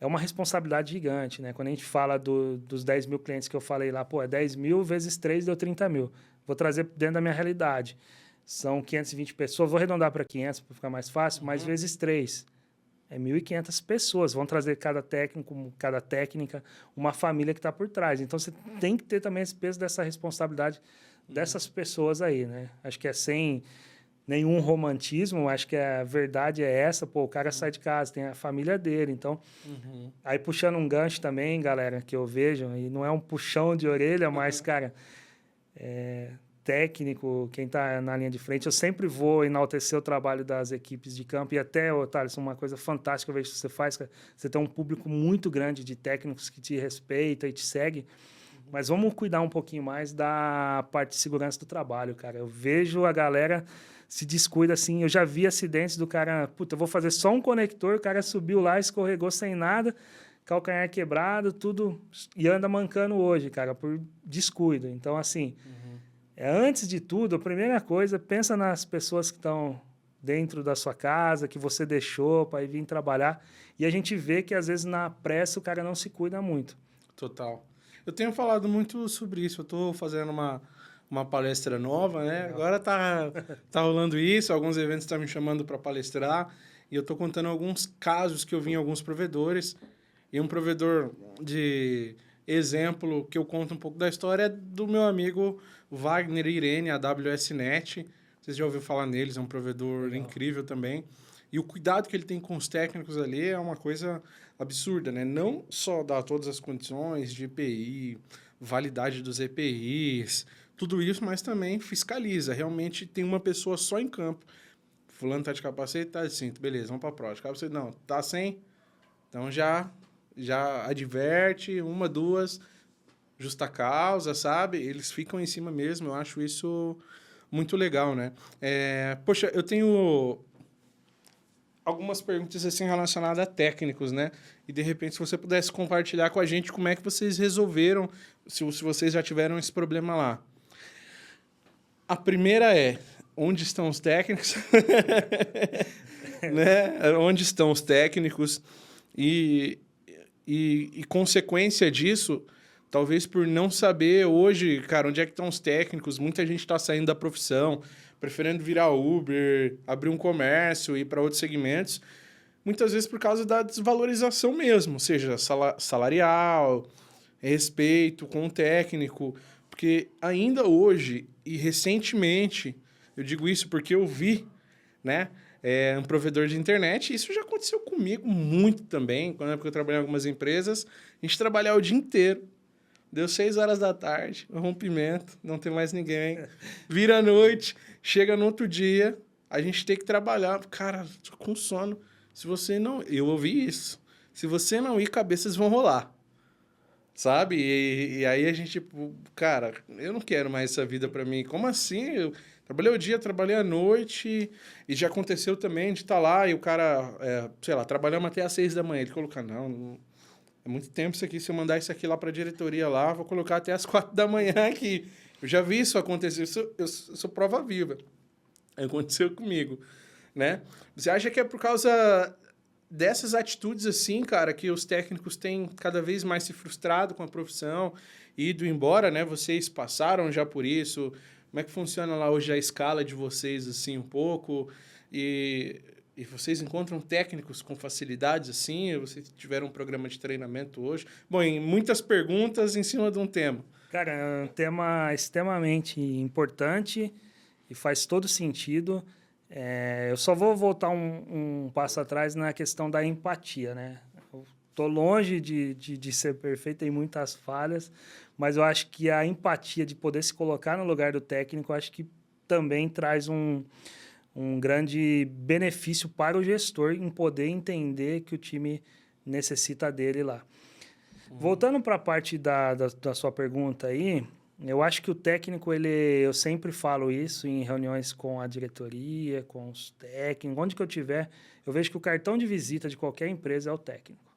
Speaker 2: é uma responsabilidade gigante, né? Quando a gente fala dos 10 mil clientes que eu falei lá, 10 mil vezes 3 deu 30 mil. Vou trazer dentro da minha realidade. São 520 pessoas, vou arredondar para 500 para ficar mais fácil, mas vezes 3. É 1.500 pessoas. Vão trazer cada técnico, cada técnica, uma família que está por trás. Então, você tem que ter também esse peso dessa responsabilidade dessas pessoas aí, né? Acho que é sem nenhum romantismo, acho que a verdade é essa, o cara sai de casa, tem a família dele, então... Aí, puxando um gancho também, galera, que eu vejo, e não é um puxão de orelha, mas, cara... técnico, quem está na linha de frente, eu sempre vou enaltecer o trabalho das equipes de campo e até, Thales, uma coisa fantástica eu vejo que você faz, você tem um público muito grande de técnicos que te respeita e te segue, mas vamos cuidar um pouquinho mais da parte de segurança do trabalho, cara. Eu vejo a galera se descuida assim. Eu já vi acidentes do cara, puta, eu vou fazer só um conector, o cara subiu lá, escorregou sem nada, calcanhar quebrado, tudo, e anda mancando hoje, cara, por descuido. Então, assim, antes de tudo, a primeira coisa, pensa nas pessoas que estão dentro da sua casa, que você deixou para ir vir trabalhar, e a gente vê que, às vezes, na pressa, o cara não se cuida muito.
Speaker 3: Total. Eu tenho falado muito sobre isso. Eu estou fazendo uma palestra nova, né? Agora tá rolando isso, alguns eventos estão me chamando para palestrar, e eu estou contando alguns casos que eu vi em alguns provedores. E um provedor de exemplo que eu conto um pouco da história é do meu amigo Wagner Irene, a WSNet. Vocês já ouviram falar neles, é um provedor incrível também. E o cuidado que ele tem com os técnicos ali é uma coisa absurda, né? Não só dar todas as condições de EPI, validade dos EPIs, tudo isso, mas também fiscaliza. Realmente tem uma pessoa só em campo. Fulano tá de capacete, tá de cinto. Beleza, vamos para a prova. Capacete não, tá sem? Então já adverte, uma, duas, justa causa, sabe? Eles ficam em cima mesmo, eu acho isso muito legal, né? Poxa, eu tenho algumas perguntas assim relacionadas a técnicos, né? E de repente, se você pudesse compartilhar com a gente como é que vocês resolveram, se vocês já tiveram esse problema lá. A primeira é, onde estão os técnicos? Né? Onde estão os técnicos? E consequência disso, talvez por não saber hoje, cara, onde é que estão os técnicos, muita gente está saindo da profissão, preferindo virar Uber, abrir um comércio, ir para outros segmentos, muitas vezes por causa da desvalorização mesmo, seja salarial, respeito com o técnico, porque ainda hoje e recentemente, eu digo isso porque eu vi, né, um provedor de internet. Isso já aconteceu comigo muito também, quando eu trabalhei em algumas empresas. A gente trabalhava o dia inteiro. Deu 6 horas da tarde, rompimento, não tem mais ninguém. Vira a noite, chega no outro dia, a gente tem que trabalhar. Cara, tô com sono. Se você não... Eu ouvi isso. Se você não ir, cabeças vão rolar. Sabe? E aí a gente, tipo, cara, eu não quero mais essa vida pra mim. Como assim? Eu trabalhei o dia, trabalhei a noite, e já aconteceu também de estar lá e o cara, sei lá, trabalhamos até às 6 da manhã. Ele coloca, não, é muito tempo isso aqui, se eu mandar isso aqui lá para a diretoria lá, vou colocar até às 4 da manhã aqui. Eu já vi isso acontecer, eu sou prova viva. Aconteceu comigo, né? Você acha que é por causa dessas atitudes assim, cara, que os técnicos têm cada vez mais se frustrado com a profissão e ido embora, né? Vocês passaram já por isso. Como é que funciona lá hoje a escala de vocês, assim, um pouco? E vocês encontram técnicos com facilidades, assim? Vocês tiveram um programa de treinamento hoje? Bom, em muitas perguntas em cima de um tema.
Speaker 2: Cara, é um tema extremamente importante e faz todo sentido. Eu só vou voltar um passo atrás na questão da empatia, né? Estou longe de ser perfeito, tem muitas falhas, mas eu acho que a empatia de poder se colocar no lugar do técnico, eu acho que também traz um grande benefício para o gestor em poder entender que o time necessita dele lá. Voltando para a parte da sua pergunta aí, eu acho que o técnico, eu sempre falo isso em reuniões com a diretoria, com os técnicos, onde que eu tiver, eu vejo que o cartão de visita de qualquer empresa é o técnico.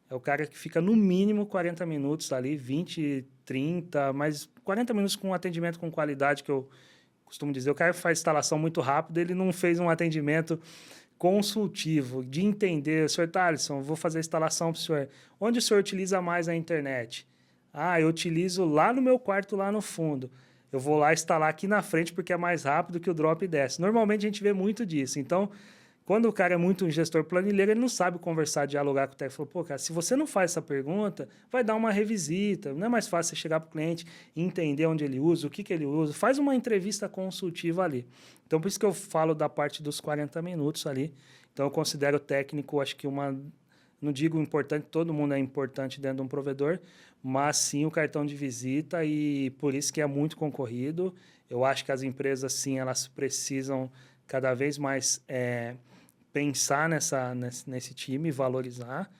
Speaker 2: É o cara que fica no mínimo 40 minutos ali, 20, 30, mas 40 minutos com atendimento com qualidade, que eu costumo dizer. O cara que faz instalação muito rápido, ele não fez um atendimento consultivo, de entender, senhor Thaleson, vou fazer a instalação para o senhor. Onde o senhor utiliza mais a internet? Ah, eu utilizo lá no meu quarto, lá no fundo. Eu vou lá instalar aqui na frente porque é mais rápido que o drop desce. Normalmente a gente vê muito disso. Então, quando o cara é muito um gestor planilheiro, ele não sabe conversar, dialogar com o técnico. Falou, pô, cara, se você não faz essa pergunta, vai dar uma revisita. Não é mais fácil você chegar para o cliente e entender onde ele usa, o que ele usa. Faz uma entrevista consultiva ali. Então, por isso que eu falo da parte dos 40 minutos ali. Então, eu considero o técnico, acho que não digo importante, todo mundo é importante dentro de um provedor, mas sim o cartão de visita, e por isso que é muito concorrido. Eu acho que as empresas, sim, elas precisam cada vez mais pensar nesse time, valorizar.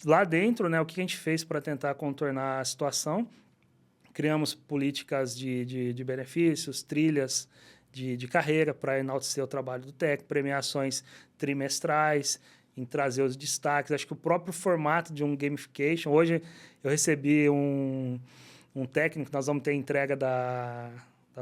Speaker 2: Lá dentro, né, o que a gente fez para tentar contornar a situação? Criamos políticas de benefícios, trilhas de carreira para enaltecer o trabalho do técnico, premiações trimestrais, em trazer os destaques. Acho que o próprio formato de um gamification... Hoje eu recebi um técnico, nós vamos ter entrega da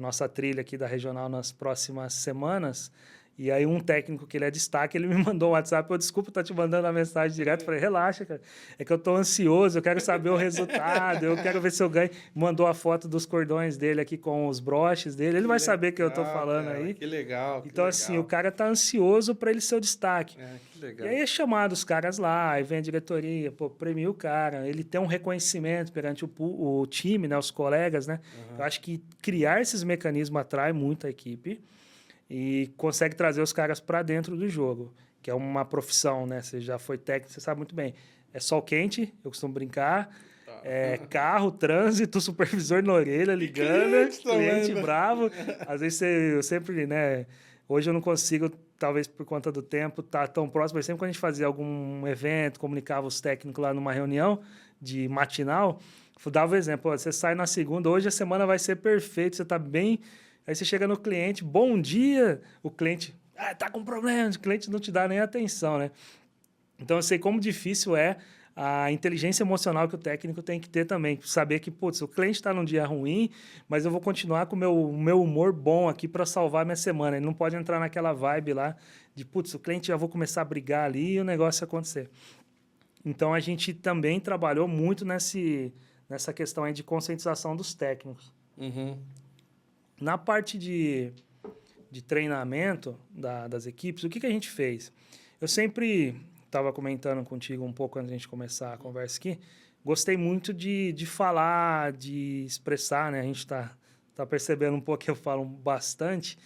Speaker 2: nossa trilha aqui da regional nas próximas semanas. E aí um técnico que ele é destaque, ele me mandou um WhatsApp, desculpa estar te mandando a mensagem direto. Falei, relaxa, cara, é que eu estou ansioso, eu quero saber o resultado, eu quero ver se eu ganho. Mandou a foto dos cordões dele aqui com os broches dele, ele vai saber que eu estou falando, cara, aí.
Speaker 3: Que legal,
Speaker 2: então, assim, o cara tá ansioso para ele ser o destaque.
Speaker 3: Que legal.
Speaker 2: E aí é chamado os caras lá, aí vem a diretoria, premia o cara, ele tem um reconhecimento perante o time, né, os colegas, né? Eu acho que criar esses mecanismos atrai muito a equipe e consegue trazer os caras para dentro do jogo, que é uma profissão, né? Você já foi técnico, você sabe muito bem. É sol quente, eu costumo brincar, carro, trânsito, supervisor na orelha, ligando, cliente bravo. Às vezes eu sempre, né? Hoje eu não consigo, talvez por conta do tempo, estar tão próximo, mas sempre quando a gente fazia algum evento, comunicava os técnicos lá numa reunião de matinal, dava o exemplo, você sai na segunda, hoje a semana vai ser perfeita, você está bem... Aí você chega no cliente, bom dia, o cliente, tá com problema, o cliente não te dá nem atenção, né? Então eu sei como difícil é a inteligência emocional que o técnico tem que ter também, saber que, putz, o cliente está num dia ruim, mas eu vou continuar com o meu humor bom aqui para salvar minha semana. Ele não pode entrar naquela vibe lá de, putz, o cliente já vou começar a brigar ali e o negócio acontecer. Então a gente também trabalhou muito nessa questão aí de conscientização dos técnicos. Na parte de treinamento das equipes, o que a gente fez? Eu sempre estava comentando contigo um pouco antes de a gente começar a conversa aqui, gostei muito de falar, de expressar, né? A gente tá percebendo um pouco que eu falo bastante,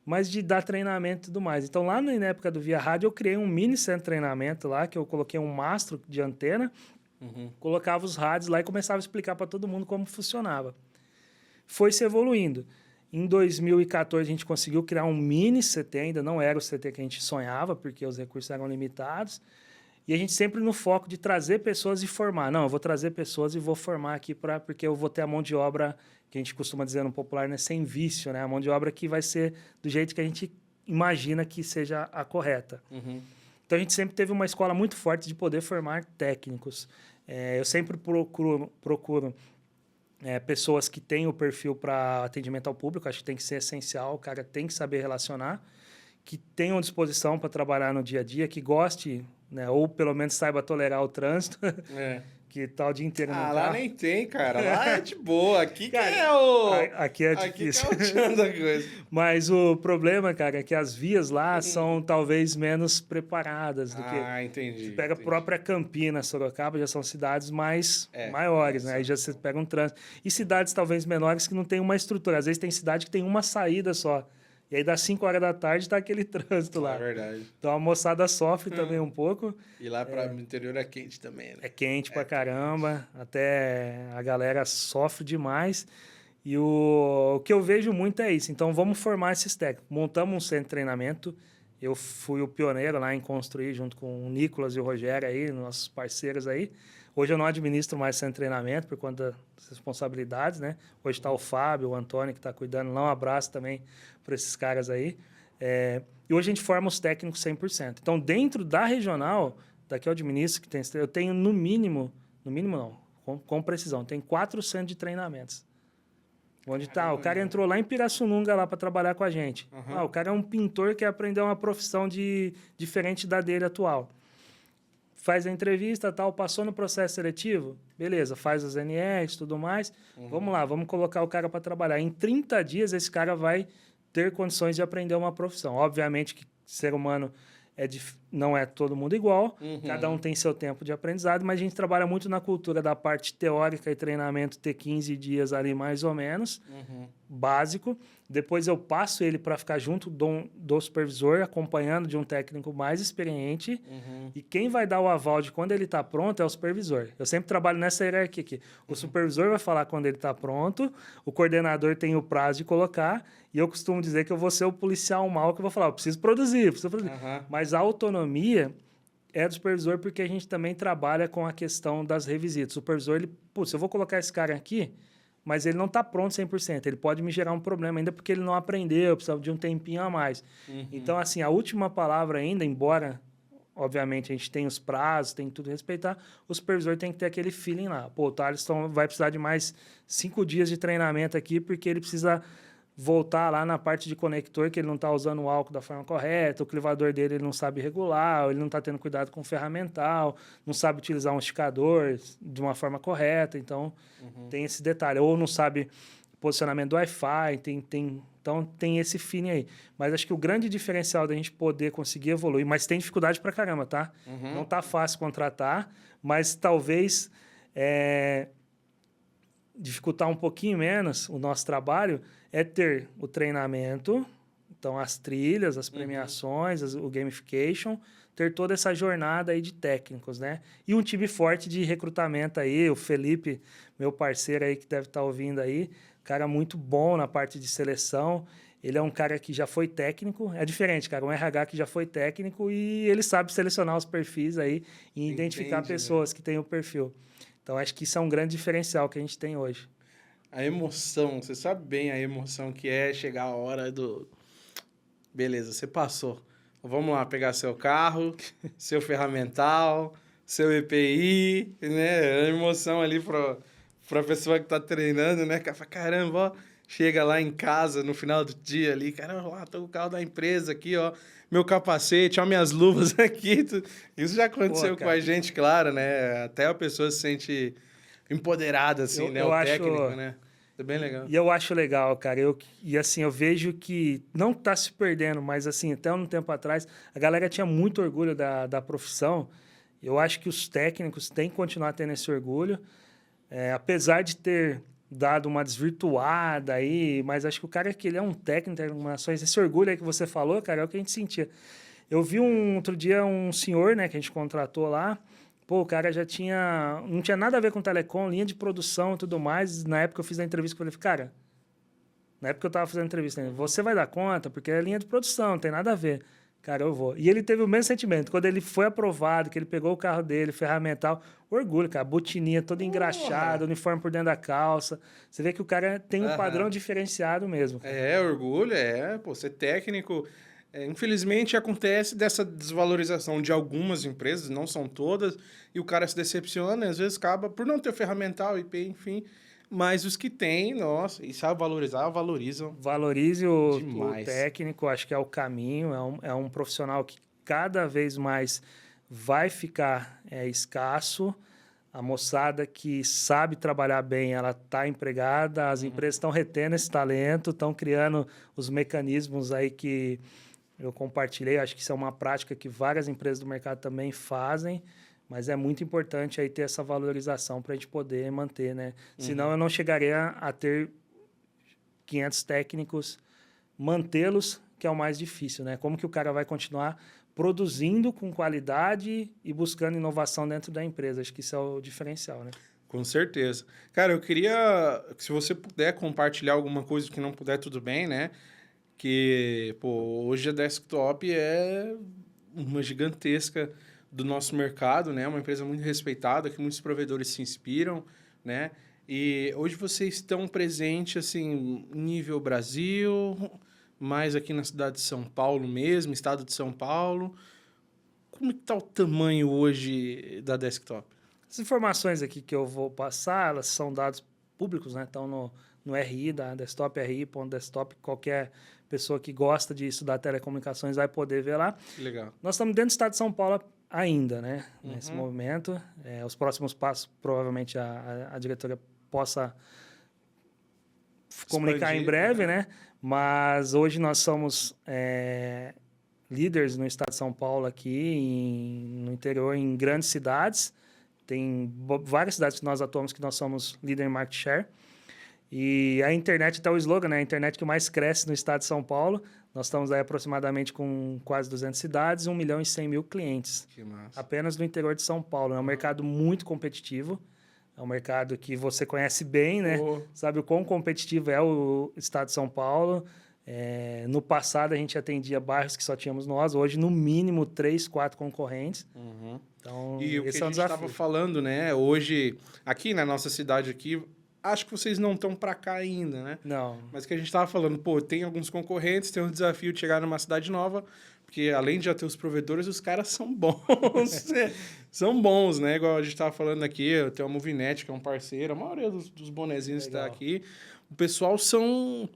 Speaker 2: mas de dar treinamento e tudo mais. Então, lá na época do Via Rádio, eu criei um mini centro de treinamento lá, que eu coloquei um mastro de antena, colocava os rádios lá e começava a explicar para todo mundo como funcionava. Foi se evoluindo. Em 2014, a gente conseguiu criar um mini CT, ainda não era o CT que a gente sonhava, porque os recursos eram limitados. E a gente sempre no foco de trazer pessoas e formar. Não, eu vou trazer pessoas e vou formar aqui, porque eu vou ter a mão de obra, que a gente costuma dizer no popular, né, sem vício, né? A mão de obra que vai ser do jeito que a gente imagina que seja a correta. Então, a gente sempre teve uma escola muito forte de poder formar técnicos. Eu sempre procuro pessoas que têm o perfil para atendimento ao público, acho que tem que ser essencial, o cara tem que saber relacionar, que tenham disposição para trabalhar no dia a dia, que goste, né, ou pelo menos saiba tolerar o trânsito, que tá o dia inteiro no carro.
Speaker 3: Lá nem tem, cara, lá é de boa, aqui cara,
Speaker 2: Aqui é difícil.
Speaker 3: Aqui é o da coisa.
Speaker 2: Mas o problema, cara, é que as vias lá são talvez menos preparadas do que...
Speaker 3: entendi.
Speaker 2: Você pega a própria Campinas, Sorocaba, já são cidades mais maiores, né? Aí já você pega um trânsito. E cidades talvez menores que não tem uma estrutura. Às vezes tem cidade que tem uma saída só. E aí, das 5 horas da tarde, tá aquele trânsito lá.
Speaker 3: É verdade.
Speaker 2: Então, a moçada sofre também um pouco.
Speaker 3: E lá para o interior é quente também, né?
Speaker 2: É quente pra caramba. Até a galera sofre demais. E o que eu vejo muito é isso. Então, vamos formar esses técnicos. Montamos um centro de treinamento. Eu fui o pioneiro lá em construir, junto com o Nicolas e o Rogério aí, nossos parceiros aí. Hoje eu não administro mais centro de treinamento por conta das responsabilidades, né? Hoje está o Fábio, o Antônio, que está cuidando. Lá um abraço também para esses caras aí. E hoje a gente forma os técnicos 100%. Então, dentro da regional, daqui eu administro, eu tenho no mínimo não, com precisão, tem 4 centros de treinamentos. Onde tá? O cara entrou lá em Pirassununga lá para trabalhar com a gente. O cara é um pintor que aprendeu uma profissão diferente da dele atual. Faz a entrevista, tal, passou no processo seletivo, beleza, faz as NRs e tudo mais. Vamos lá, vamos colocar o cara para trabalhar. Em 30 dias, esse cara vai ter condições de aprender uma profissão. Obviamente que ser humano não é todo mundo igual, cada um tem seu tempo de aprendizado, mas a gente trabalha muito na cultura da parte teórica e treinamento, ter 15 dias ali mais ou menos, básico. Depois eu passo ele para ficar junto do supervisor, acompanhando de um técnico mais experiente. E quem vai dar o aval de quando ele está pronto é o supervisor. Eu sempre trabalho nessa hierarquia aqui. O supervisor vai falar quando ele está pronto, o coordenador tem o prazo de colocar, e eu costumo dizer que eu vou ser o policial mau, que eu vou falar, eu preciso produzir. Mas a autonomia é do supervisor, porque a gente também trabalha com a questão das revisitas. O supervisor, eu vou colocar esse cara aqui, mas ele vai ter que mas ele não está pronto 100%. Ele pode me gerar um problema ainda porque ele não aprendeu, precisa de um tempinho a mais. Então, assim, a última palavra ainda, embora, obviamente, a gente tem os prazos, tem tudo a respeitar, o supervisor tem que ter aquele feeling lá. Pô, o Thaleson vai precisar de mais 5 dias de treinamento aqui porque ele precisa voltar lá na parte de conector, que ele não está usando o álcool da forma correta, o clivador dele ele não sabe regular, ele não está tendo cuidado com o ferramental, não sabe utilizar um esticador de uma forma correta, então tem esse detalhe. Ou não sabe posicionamento do Wi-Fi, então tem esse feeling aí. Mas acho que o grande diferencial da gente poder conseguir evoluir, mas tem dificuldade pra caramba, tá? Não tá fácil contratar, mas talvez dificultar um pouquinho menos o nosso trabalho é ter o treinamento, então as trilhas, as premiações, o gamification, ter toda essa jornada aí de técnicos, né? E um time forte de recrutamento aí, o Felipe, meu parceiro aí que deve estar ouvindo aí, cara muito bom na parte de seleção. Ele é um cara que já foi técnico, é diferente, cara, um RH que já foi técnico e ele sabe selecionar os perfis aí e identificar pessoas que têm o perfil. Então, acho que isso é um grande diferencial que a gente tem hoje.
Speaker 3: A emoção, você sabe bem a emoção que é chegar a hora do... Beleza, você passou. Vamos lá, pegar seu carro, seu ferramental, seu EPI, né? A emoção ali pra pessoa que tá treinando, né? Caramba, ó, chega lá em casa no final do dia ali, caramba, lá, tô com o carro da empresa aqui, ó, meu capacete, ó, minhas luvas aqui. Isso já aconteceu com a gente, claro, né? Até a pessoa se sente empoderada, assim, né? O técnico, né? É bem legal.
Speaker 2: E eu acho legal, cara. E assim, eu vejo que não tá se perdendo, mas assim, até um tempo atrás, a galera tinha muito orgulho da profissão. Eu acho que os técnicos têm que continuar tendo esse orgulho. Apesar de ter dado uma desvirtuada aí, mas acho que o cara que ele é um técnico, tem algumas ações, esse orgulho aí que você falou, cara, é o que a gente sentia. Eu vi outro dia um senhor, né, que a gente contratou lá, pô, o cara já não tinha nada a ver com telecom, linha de produção e tudo mais. Na época eu fiz a entrevista com ele, cara, na época eu tava fazendo a entrevista, você vai dar conta, porque é linha de produção, não tem nada a ver. Cara, eu vou. E ele teve o mesmo sentimento. Quando ele foi aprovado, que ele pegou o carro dele, ferramental, orgulho, cara, botininha toda engraxada, uniforme por dentro da calça. Você vê que o cara tem um padrão diferenciado mesmo.
Speaker 3: Cara. Orgulho, pô, ser técnico. Infelizmente, acontece dessa desvalorização de algumas empresas, não são todas, e o cara se decepciona, às vezes acaba por não ter ferramental, IP, enfim. Mas os que têm, nossa, e sabe valorizar, valorizam.
Speaker 2: Valorize o técnico, acho que é o caminho, é um profissional que cada vez mais vai ficar escasso. A moçada que sabe trabalhar bem, ela está empregada, as empresas estão retendo esse talento, estão criando os mecanismos aí que eu compartilhei, acho que isso é uma prática que várias empresas do mercado também fazem, mas é muito importante aí ter essa valorização para a gente poder manter, né? Senão eu não chegaria a ter 500 técnicos, mantê-los, que é o mais difícil, né? Como que o cara vai continuar produzindo com qualidade e buscando inovação dentro da empresa? Acho que isso é o diferencial, né?
Speaker 3: Com certeza. Cara, eu queria, se você puder compartilhar alguma coisa, que não puder, tudo bem, né? Que, pô, hoje a Desktop é uma gigantesca do nosso mercado, né? Uma empresa muito respeitada, que muitos provedores se inspiram, né? E hoje vocês estão presentes, assim, nível Brasil, mais aqui na cidade de São Paulo mesmo, estado de São Paulo. Como está o tamanho hoje da Desktop?
Speaker 2: As informações aqui que eu vou passar, elas são dados públicos, né? Estão no RI da Desktop, ri.desktop, qualquer pessoa que gosta de estudar telecomunicações vai poder ver lá.
Speaker 3: Legal.
Speaker 2: Nós estamos dentro do estado de São Paulo ainda, né? Nesse movimento. Os próximos passos, provavelmente, a diretoria possa comunicar em breve, né? Mas hoje nós somos líderes no estado de São Paulo aqui, no interior, em grandes cidades. Tem várias cidades que nós atuamos que nós somos líder em market share. E a internet, até o slogan, né? A internet que mais cresce no estado de São Paulo. Nós estamos aí aproximadamente com quase 200 cidades, 1.100.000 clientes.
Speaker 3: Que massa.
Speaker 2: Apenas no interior de São Paulo. É um mercado muito competitivo. É um mercado que você conhece bem, né? Sabe o quão competitivo é o estado de São Paulo. No passado, a gente atendia bairros que só tínhamos nós. Hoje, no mínimo, 3, 4 concorrentes.
Speaker 3: Uhum.
Speaker 2: Então,
Speaker 3: E o que
Speaker 2: esse
Speaker 3: a
Speaker 2: é um
Speaker 3: gente
Speaker 2: desafio.
Speaker 3: estava falando, né? Hoje, aqui na nossa cidade aqui, acho que vocês não estão para cá ainda, né?
Speaker 2: Não.
Speaker 3: Mas que a gente estava falando, pô, tem alguns concorrentes, tem um desafio de chegar numa cidade nova, porque além de já ter os provedores, os caras são bons. São bons, né? Igual a gente estava falando aqui, tem a Movinet, que é um parceiro, a maioria dos bonezinhos que está aqui. O pessoal são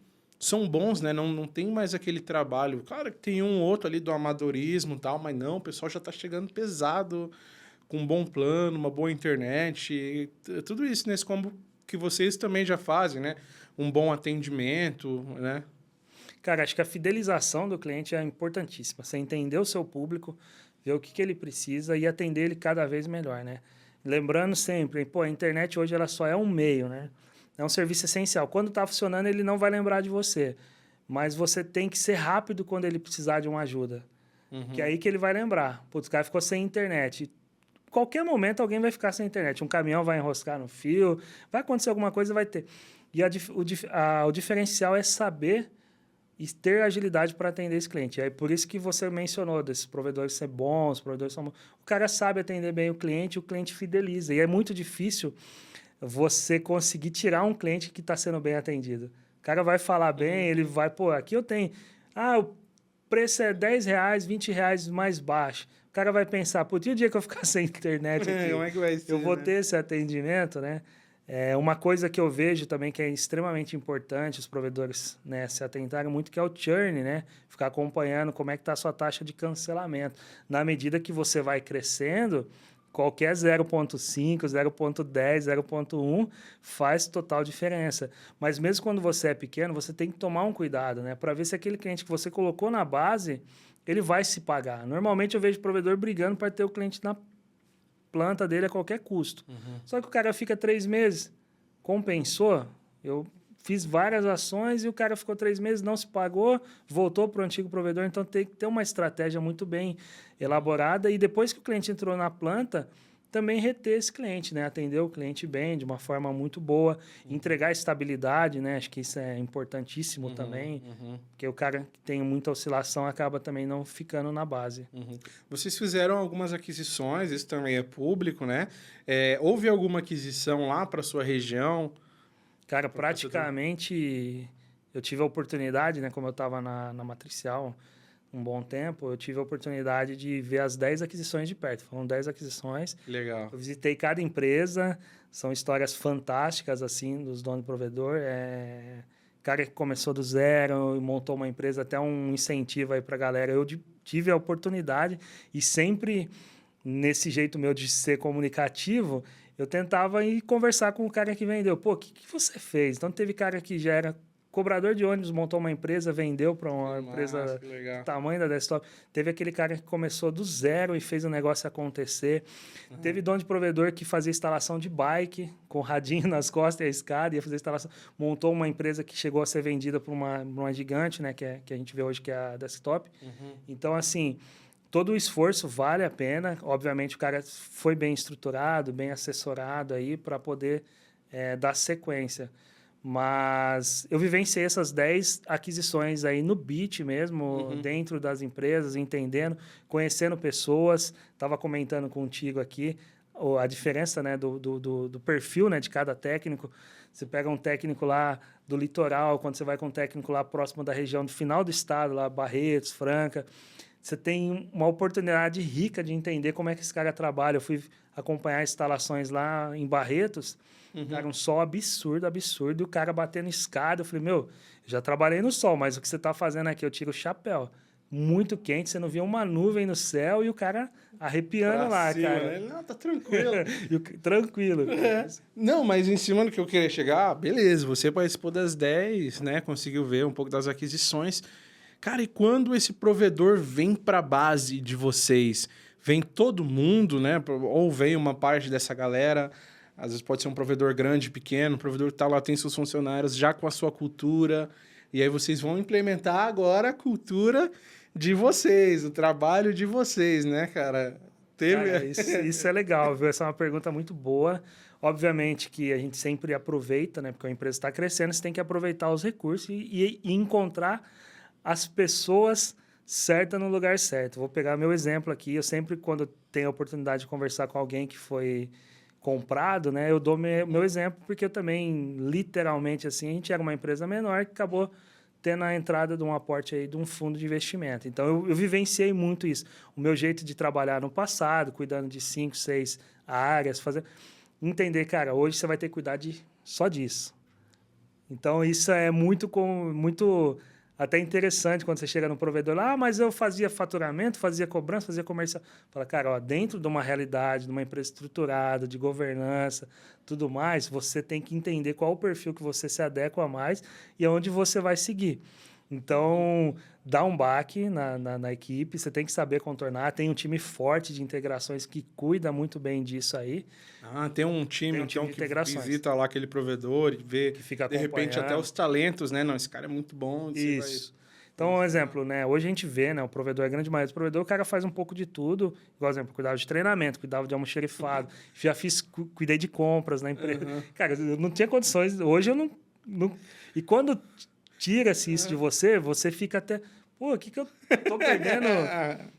Speaker 3: bons, né? Não tem mais aquele trabalho. Claro que tem um outro ali do amadorismo e tal, mas não, o pessoal já está chegando pesado, com um bom plano, uma boa internet, tudo isso nesse combo que vocês também já fazem, né? Um bom atendimento, né?
Speaker 2: Cara, acho que a fidelização do cliente é importantíssima. Você entender o seu público, ver o que ele precisa e atender ele cada vez melhor, né? Lembrando sempre, pô, a internet hoje ela só é um meio, né? É um serviço essencial. Quando está funcionando, ele não vai lembrar de você. Mas você tem que ser rápido quando ele precisar de uma ajuda. Que é aí que ele vai lembrar. Putz, o cara ficou sem internet. Qualquer momento alguém vai ficar sem internet. Um caminhão vai enroscar no fio, vai acontecer alguma coisa, vai ter. E o diferencial é saber e ter agilidade para atender esse cliente. É por isso que você mencionou desses provedores ser bons, provedores são bons. O cara sabe atender bem o cliente fideliza. E é muito difícil você conseguir tirar um cliente que está sendo bem atendido. O cara vai falar bem, ele vai, pô, aqui eu tenho... Ah, o preço é R$10, R$20 mais baixo. O cara vai pensar, pô, e o dia que eu ficar sem internet aqui,
Speaker 3: Como é que vai ser,
Speaker 2: eu vou
Speaker 3: né?
Speaker 2: ter esse atendimento, né? É uma coisa que eu vejo também que é extremamente importante os provedores, né, se atentarem muito, que é o churn, né? Ficar acompanhando como é que está a sua taxa de cancelamento. Na medida que você vai crescendo, qualquer 0,5, 0,10, 0,1 faz total diferença. Mas mesmo quando você é pequeno, você tem que tomar um cuidado, né? Para ver se aquele cliente que você colocou na base, ele vai se pagar. Normalmente eu vejo provedor brigando para ter o cliente na planta dele a qualquer custo. Só que o cara fica 3 meses, compensou, eu fiz várias ações e o cara ficou 3 meses, não se pagou, voltou para o antigo provedor, então tem que ter uma estratégia muito bem elaborada e depois que o cliente entrou na planta, também reter esse cliente, né? Atender o cliente bem, de uma forma muito boa, entregar estabilidade, né? Acho que isso é importantíssimo também, porque o cara que tem muita oscilação acaba também não ficando na base.
Speaker 3: Vocês fizeram algumas aquisições, isso também é público, né? Houve alguma aquisição lá para sua região?
Speaker 2: Cara, praticamente eu tive a oportunidade, né? Como eu estava na Matricial um bom tempo, eu tive a oportunidade de ver as 10 aquisições de perto. Foram 10 aquisições.
Speaker 3: Legal.
Speaker 2: Eu visitei cada empresa, são histórias fantásticas, assim, dos donos do provedor. Cara que começou do zero e montou uma empresa, até um incentivo aí para a galera. Eu tive a oportunidade e sempre, nesse jeito meu de ser comunicativo, eu tentava ir conversar com o cara que vendeu. Pô, o que você fez? Então, teve cara que já era cobrador de ônibus, montou uma empresa, vendeu para uma empresa do tamanho da Desktop. Teve aquele cara que começou do zero e fez o negócio acontecer. Teve dono de provedor que fazia instalação de bike, com o radinho nas costas e a escada, ia fazer instalação. Montou uma empresa que chegou a ser vendida para uma gigante, né, que a gente vê hoje, que é a Desktop. Então, assim, todo o esforço vale a pena. Obviamente, o cara foi bem estruturado, bem assessorado aí para poder dar sequência. Mas eu vivenciei essas 10 aquisições aí no beat mesmo, dentro das empresas, entendendo, conhecendo pessoas. Estava comentando contigo aqui a diferença, né, do perfil, né, de cada técnico. Você pega um técnico lá do litoral, quando você vai com um técnico lá próximo da região do final do estado, lá Barretos, Franca, você tem uma oportunidade rica de entender como é que esse cara trabalha. Eu fui acompanhar instalações lá em Barretos, cara, um sol absurdo, absurdo, e o cara batendo escada. Eu falei, meu, eu já trabalhei no sol, mas o que você está fazendo aqui? Eu tiro o chapéu. Muito quente, você não via uma nuvem no céu e o cara arrepiando lá,
Speaker 3: cima,
Speaker 2: cara.
Speaker 3: Né? Não, tá tranquilo.
Speaker 2: Tranquilo.
Speaker 3: Não, mas em cima do que eu queria chegar, beleza, você participou das 10, né? Conseguiu ver um pouco das aquisições. Cara, e quando esse provedor vem para a base de vocês, vem todo mundo, né? Ou vem uma parte dessa galera, às vezes pode ser um provedor grande, pequeno, um provedor que tá lá, tem seus funcionários já com a sua cultura, e aí vocês vão implementar agora a cultura de vocês, o trabalho de vocês, né, cara?
Speaker 2: Cara, isso é legal, viu? Essa é uma pergunta muito boa. Obviamente que a gente sempre aproveita, né? Porque a empresa está crescendo, você tem que aproveitar os recursos e encontrar as pessoas certas no lugar certo. Vou pegar meu exemplo aqui. Eu sempre, quando tenho a oportunidade de conversar com alguém que foi comprado, né? Eu dou meu exemplo porque eu também, literalmente, assim, a gente era uma empresa menor que acabou tendo a entrada de um aporte aí de um fundo de investimento. Então, eu vivenciei muito isso. O meu jeito de trabalhar no passado, cuidando de 5, 6 áreas, entender, cara, hoje você vai ter que cuidar só disso. Então, isso é muito até interessante quando você chega no provedor lá, mas eu fazia faturamento, fazia cobrança, fazia comercial. Fala, cara, ó, dentro de uma realidade, de uma empresa estruturada, de governança, tudo mais, você tem que entender qual o perfil que você se adequa mais e aonde você vai seguir. Então, dá um baque na equipe, você tem que saber contornar. Tem um time forte de integrações que cuida muito bem disso aí.
Speaker 3: Tem um time, então, que visita lá aquele provedor e vê,
Speaker 2: que fica
Speaker 3: de repente, até os talentos, né? Não, esse cara é muito bom.
Speaker 2: Isso. Então, um exemplo, né? Hoje a gente vê, né? O provedor, a grande maioria do provedor, o cara faz um pouco de tudo. Igual, exemplo, cuidava de treinamento, cuidava de almoxerifado. Já cuidei de compras na empresa. Cara, eu não tinha condições. Hoje eu não... E quando tira-se isso de você, você fica até... Pô, o que eu tô perdendo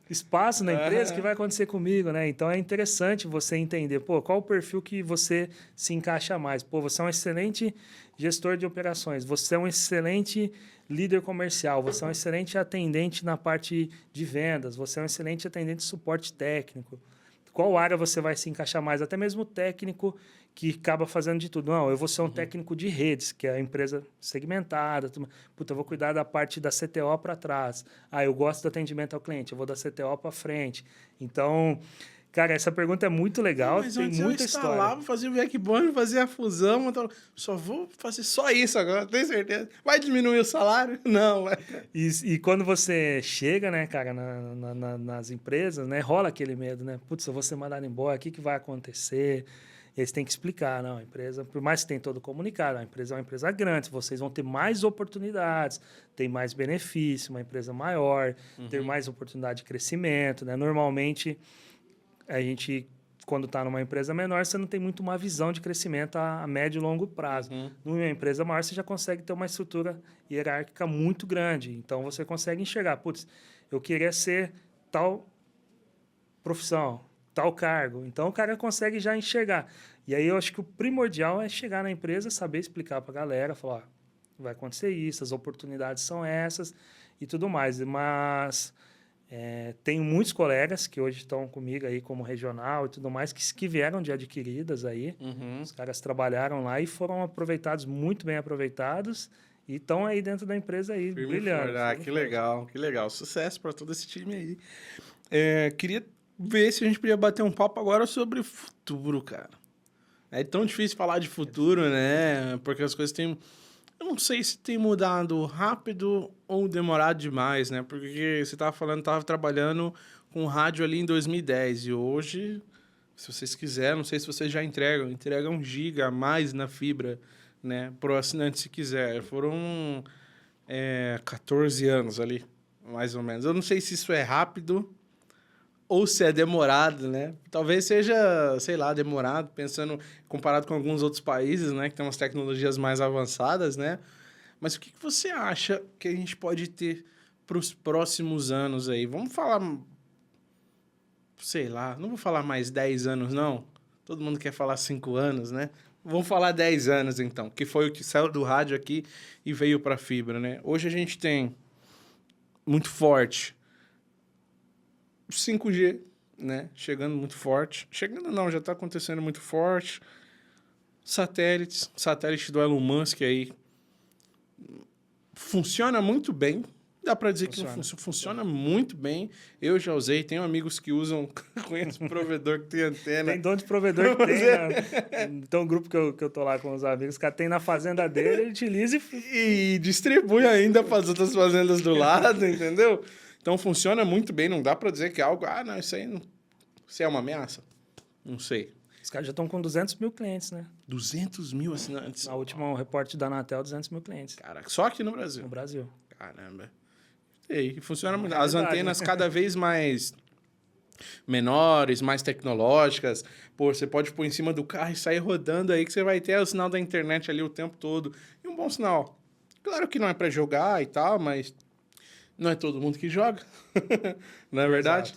Speaker 2: espaço na empresa? O que vai acontecer comigo, né? Então, é interessante você entender, pô, qual o perfil que você se encaixa mais. Pô, você é um excelente gestor de operações, você é um excelente líder comercial, você é um excelente atendente na parte de vendas, você é um excelente atendente de suporte técnico. Qual área você vai se encaixar mais? Até mesmo o técnico que acaba fazendo de tudo. Não, eu vou ser um técnico de redes, que é a empresa segmentada. Puta, eu vou cuidar da parte da CTO para trás. Eu gosto do atendimento ao cliente, eu vou da CTO para frente. Então, cara, essa pergunta é muito legal,
Speaker 3: mas
Speaker 2: tem muita
Speaker 3: eu
Speaker 2: história.
Speaker 3: instalava, fazia o backbone, fazia a fusão, então, só vou fazer só isso agora, tenho certeza. Vai diminuir o salário? Não. Vai.
Speaker 2: E quando você chega, né, cara, nas empresas, né, rola aquele medo, né? Putz, eu vou ser mandado embora, o que vai acontecer? Eles têm que explicar, não, a empresa, por mais que tenha todo comunicado, a empresa é uma empresa grande, vocês vão ter mais oportunidades, tem mais benefício, uma empresa maior, ter mais oportunidade de crescimento, né? Normalmente, a gente, quando está numa empresa menor, você não tem muito uma visão de crescimento a médio e longo prazo. Numa empresa maior, você já consegue ter uma estrutura hierárquica muito grande. Então, você consegue enxergar, putz, eu queria ser tal profissão, tal cargo. Então, o cara consegue já enxergar. E aí, eu acho que o primordial é chegar na empresa, saber explicar para a galera, falar, vai acontecer isso, as oportunidades são essas e tudo mais. Mas tenho muitos colegas que hoje estão comigo aí como regional e tudo mais, que vieram de adquiridas aí. Os caras trabalharam lá e foram aproveitados, muito bem aproveitados, e estão aí dentro da empresa aí, brilhando.
Speaker 3: Que legal, que legal. Sucesso para todo esse time aí. Queria ver se a gente podia bater um papo agora sobre futuro, cara. É tão difícil falar de futuro, né? Porque as coisas têm... Eu não sei se tem mudado rápido ou demorado demais, né? Porque você estava trabalhando com rádio ali em 2010 e hoje, se vocês quiserem, não sei se vocês já entregam 1 giga a mais na fibra, né? Pro assinante se quiser. Foram 14 anos ali, mais ou menos. Eu não sei se isso é rápido ou se é demorado, né? Talvez seja, sei lá, demorado, pensando, comparado com alguns outros países, né? Que tem umas tecnologias mais avançadas, né? Mas o que você acha que a gente pode ter para os próximos anos aí? Vamos falar, sei lá, não vou falar mais 10 anos, não. Todo mundo quer falar 5 anos, né? Vamos falar 10 anos, então, que foi o que saiu do rádio aqui e veio para a fibra, né? Hoje a gente tem muito forte 5G, né? Chegando muito forte. Chegando não, já está acontecendo muito forte. Satélites. Satélite do Elon Musk aí. Funciona muito bem. Dá para dizer que funciona muito bem. Eu já usei. Tenho amigos que usam. Conheço um provedor que tem antena.
Speaker 2: Tem dono de provedor que tem, né? Então, um grupo que eu tô lá com os amigos, o cara tem na fazenda dele, ele utiliza
Speaker 3: e distribui ainda para as outras fazendas do lado, entendeu? Então, funciona muito bem. Não dá para dizer que é algo... não, isso aí não... Isso é uma ameaça? Não sei.
Speaker 2: Os caras já estão com 200 mil clientes, né?
Speaker 3: 200 mil assinantes?
Speaker 2: Na última reporte da Anatel, 200 mil clientes.
Speaker 3: Caraca, só aqui no Brasil?
Speaker 2: No Brasil.
Speaker 3: Caramba. E aí, funciona muito. As antenas cada vez mais menores, mais tecnológicas. Pô, você pode pôr em cima do carro e sair rodando aí que você vai ter o sinal da internet ali o tempo todo. E um bom sinal. Claro que não é para jogar e tal, mas... Não é todo mundo que joga, não é verdade?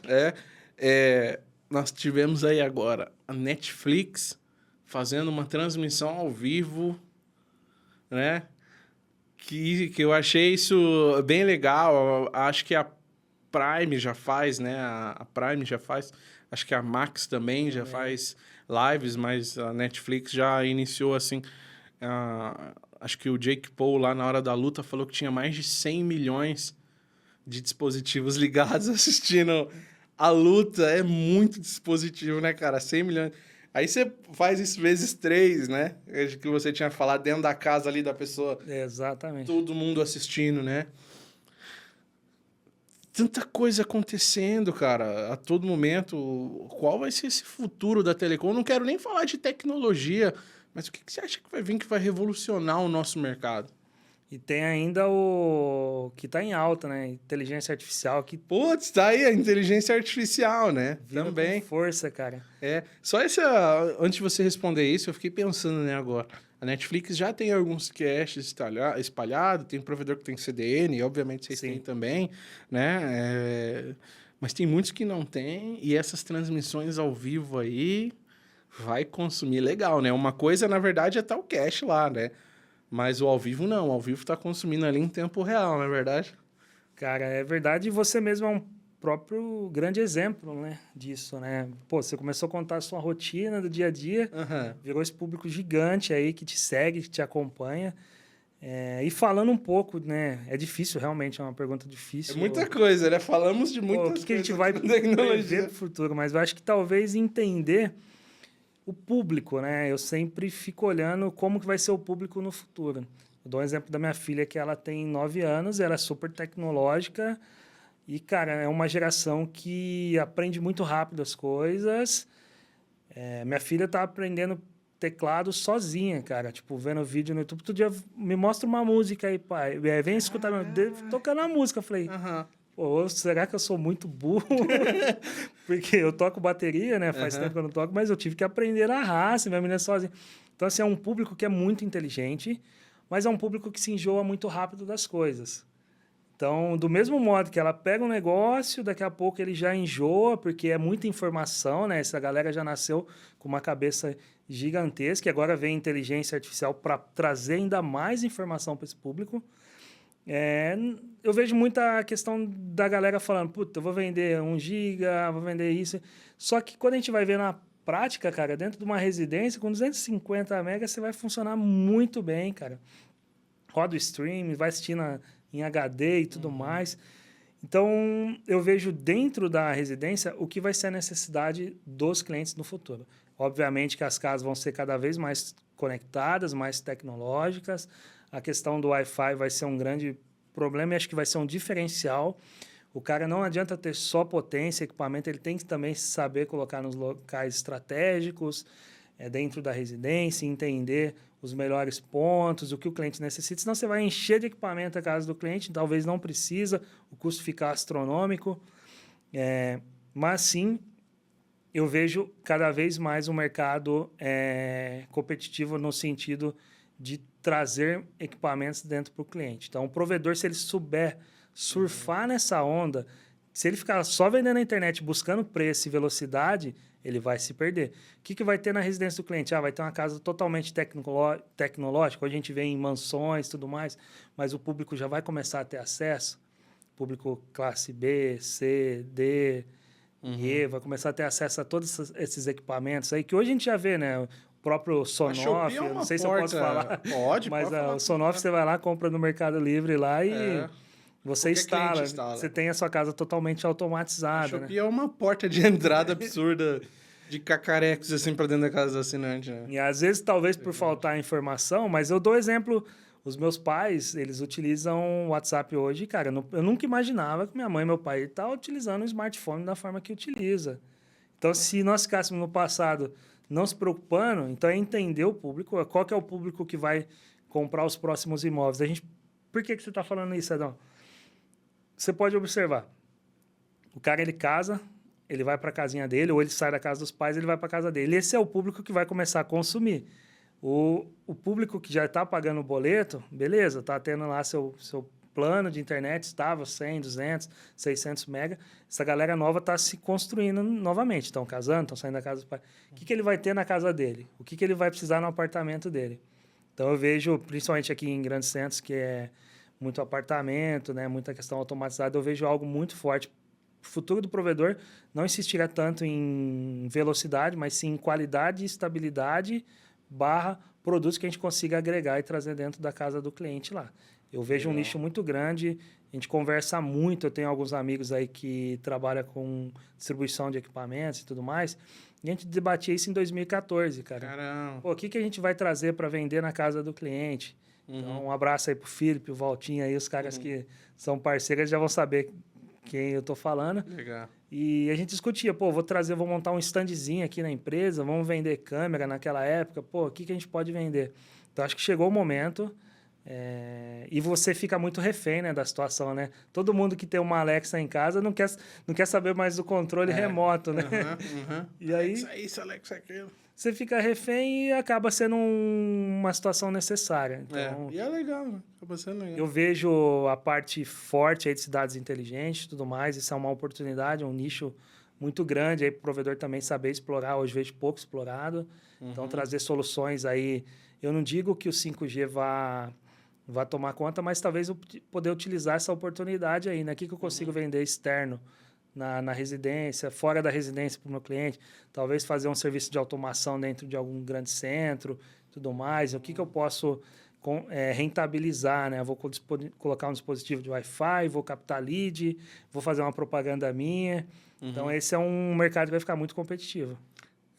Speaker 3: Nós tivemos aí agora a Netflix fazendo uma transmissão ao vivo, né? Que eu achei isso bem legal. Acho que a Prime já faz, né? A Prime já faz. Acho que a Max também já faz lives, mas a Netflix já iniciou assim. Acho que o Jake Paul lá na hora da luta falou que tinha mais de 100 milhões de dispositivos ligados assistindo a luta. É muito dispositivo, né, cara? 100 milhões. Aí você faz isso vezes 3, né? Que você tinha falado dentro da casa ali da pessoa.
Speaker 2: Exatamente.
Speaker 3: Todo mundo assistindo, né? Tanta coisa acontecendo, cara, a todo momento. Qual vai ser esse futuro da telecom? Eu não quero nem falar de tecnologia, mas o que você acha que vai vir que vai revolucionar o nosso mercado?
Speaker 2: E tem ainda o que está em alta, né? Inteligência artificial, que
Speaker 3: Putz, tá aí a inteligência artificial, né?
Speaker 2: vira
Speaker 3: Também.
Speaker 2: com força, cara.
Speaker 3: Só antes de você responder isso, eu fiquei pensando, né, agora. A Netflix já tem alguns caches espalhados, tem provedor que tem CDN, obviamente vocês
Speaker 2: Sim.
Speaker 3: têm também, né? Mas tem muitos que não tem, e essas transmissões ao vivo aí vai consumir legal, né? Uma coisa, na verdade, é estar o cache lá, né? Mas o ao vivo não, o ao vivo tá consumindo ali em tempo real, não é verdade?
Speaker 2: Cara, é verdade. E você mesmo é um próprio grande exemplo, né, disso, né? Pô, você começou a contar a sua rotina do dia a dia, virou esse público gigante aí que te segue, que te acompanha. E falando um pouco, né? É difícil, realmente, é uma pergunta difícil.
Speaker 3: É muita coisa, né? Falamos de muitas
Speaker 2: O que a gente
Speaker 3: coisas
Speaker 2: vai
Speaker 3: da
Speaker 2: prever
Speaker 3: tecnologia.
Speaker 2: pro futuro? Mas eu acho que talvez entender o público, né? Eu sempre fico olhando como que vai ser o público no futuro. Eu dou um exemplo da minha filha, que ela tem 9 anos, ela é super tecnológica e, cara, é uma geração que aprende muito rápido as coisas. Minha filha tá aprendendo teclado sozinha, cara. Tipo, vendo vídeo no YouTube. Todo dia me mostra uma música aí, pai. Vem escutar, tocando a música. Eu falei, pô, será que eu sou muito burro? Porque eu toco bateria, né? Faz tempo que eu não toco, mas eu tive que aprender na raça, minha menina é sozinha. Então, assim, é um público que é muito inteligente, mas é um público que se enjoa muito rápido das coisas. Então, do mesmo modo que ela pega um negócio, daqui a pouco ele já enjoa, porque é muita informação, né? Essa galera já nasceu com uma cabeça gigantesca, e agora vem inteligência artificial para trazer ainda mais informação para esse público. Eu vejo muita questão da galera falando, puta, eu vou vender 1 giga, vou vender isso. Só que quando a gente vai ver na prática, cara, dentro de uma residência, com 250 megas, você vai funcionar muito bem, cara. Roda o stream, vai assistir em HD e tudo mais. Então, eu vejo dentro da residência o que vai ser a necessidade dos clientes no futuro. Obviamente que as casas vão ser cada vez mais conectadas, mais tecnológicas. A questão do Wi-Fi vai ser um grande problema e acho que vai ser um diferencial. O cara não adianta ter só potência, equipamento, ele tem que também saber colocar nos locais estratégicos, dentro da residência, entender os melhores pontos, o que o cliente necessita, senão você vai encher de equipamento a casa do cliente, talvez não precisa, o custo fica astronômico. Mas sim, eu vejo cada vez mais um mercado competitivo no sentido de trazer equipamentos dentro para o cliente. Então, o provedor, se ele souber surfar nessa onda, se ele ficar só vendendo na internet, buscando preço e velocidade, ele vai se perder. O que vai ter na residência do cliente? Vai ter uma casa totalmente tecnológica, hoje a gente vê em mansões e tudo mais, mas o público já vai começar a ter acesso, público classe B, C, D, E, vai começar a ter acesso a todos esses equipamentos aí, que hoje a gente já vê, né? O próprio Sonoff, eu não sei se eu posso falar.
Speaker 3: Pode,
Speaker 2: mas
Speaker 3: pode
Speaker 2: o Sonoff você vai lá, compra no Mercado Livre lá e você instala.
Speaker 3: Instala.
Speaker 2: Você tem a sua casa totalmente automatizada.
Speaker 3: A Shopee é uma porta de entrada absurda de cacarecos assim para dentro da casa do assinante, né?
Speaker 2: E às vezes, talvez por faltar informação, mas eu dou exemplo. Os meus pais, eles utilizam o WhatsApp hoje. Cara, eu nunca imaginava que minha mãe e meu pai estavam utilizando o smartphone da forma que utiliza. Então, se nós ficássemos no passado não se preocupando, então é entender o público, qual que é o público que vai comprar os próximos imóveis. Por que você está falando isso, Adão? Você pode observar. O cara, ele casa, ele vai para a casinha dele, ou ele sai da casa dos pais, ele vai para a casa dele. Esse é o público que vai começar a consumir. O público que já está pagando o boleto, beleza, está tendo lá seu plano de internet estava 100, 200, 600 mega. Essa galera nova está se construindo novamente. Estão casando, estão saindo da casa dos pais. O que ele vai ter na casa dele? O que ele vai precisar no apartamento dele? Então, eu vejo, principalmente aqui em grandes centros, que é muito apartamento, né, muita questão automatizada, eu vejo algo muito forte. O futuro do provedor não insistirá tanto em velocidade, mas sim em qualidade e estabilidade / produtos que a gente consiga agregar e trazer dentro da casa do cliente lá. Eu vejo um nicho muito grande, a gente conversa muito, eu tenho alguns amigos aí que trabalham com distribuição de equipamentos e tudo mais, e a gente debatia isso em 2014, cara.
Speaker 3: Caramba.
Speaker 2: Pô, o que a gente vai trazer para vender na casa do cliente? Então, um abraço aí pro Felipe, o Valtinho aí, os caras que são parceiros já vão saber quem eu tô falando.
Speaker 3: Legal.
Speaker 2: E a gente discutia, pô, vou montar um standzinho aqui na empresa, vamos vender câmera naquela época, pô, o que a gente pode vender? Então, acho que chegou o momento, e você fica muito refém, né, da situação, né? Todo mundo que tem uma Alexa em casa não quer saber mais do controle remoto, né? E aí,
Speaker 3: Alexa isso, Alexa aquilo.
Speaker 2: você fica refém e acaba sendo uma situação necessária. Então,
Speaker 3: E é legal, né? Acaba sendo legal.
Speaker 2: eu vejo a parte forte aí de cidades inteligentes e tudo mais. Isso é uma oportunidade, um nicho muito grande aí para o provedor também saber explorar. Hoje vejo pouco explorado. Então, trazer soluções aí. Eu não digo que o 5G vá tomar conta, mas talvez eu poder utilizar essa oportunidade aí, né? O que eu consigo vender externo na residência, fora da residência para o meu cliente, talvez fazer um serviço de automação dentro de algum grande centro, tudo mais. O que eu posso rentabilizar, né? Eu vou colocar um dispositivo de Wi-Fi, vou captar lead, vou fazer uma propaganda minha. Então, esse é um mercado que vai ficar muito competitivo.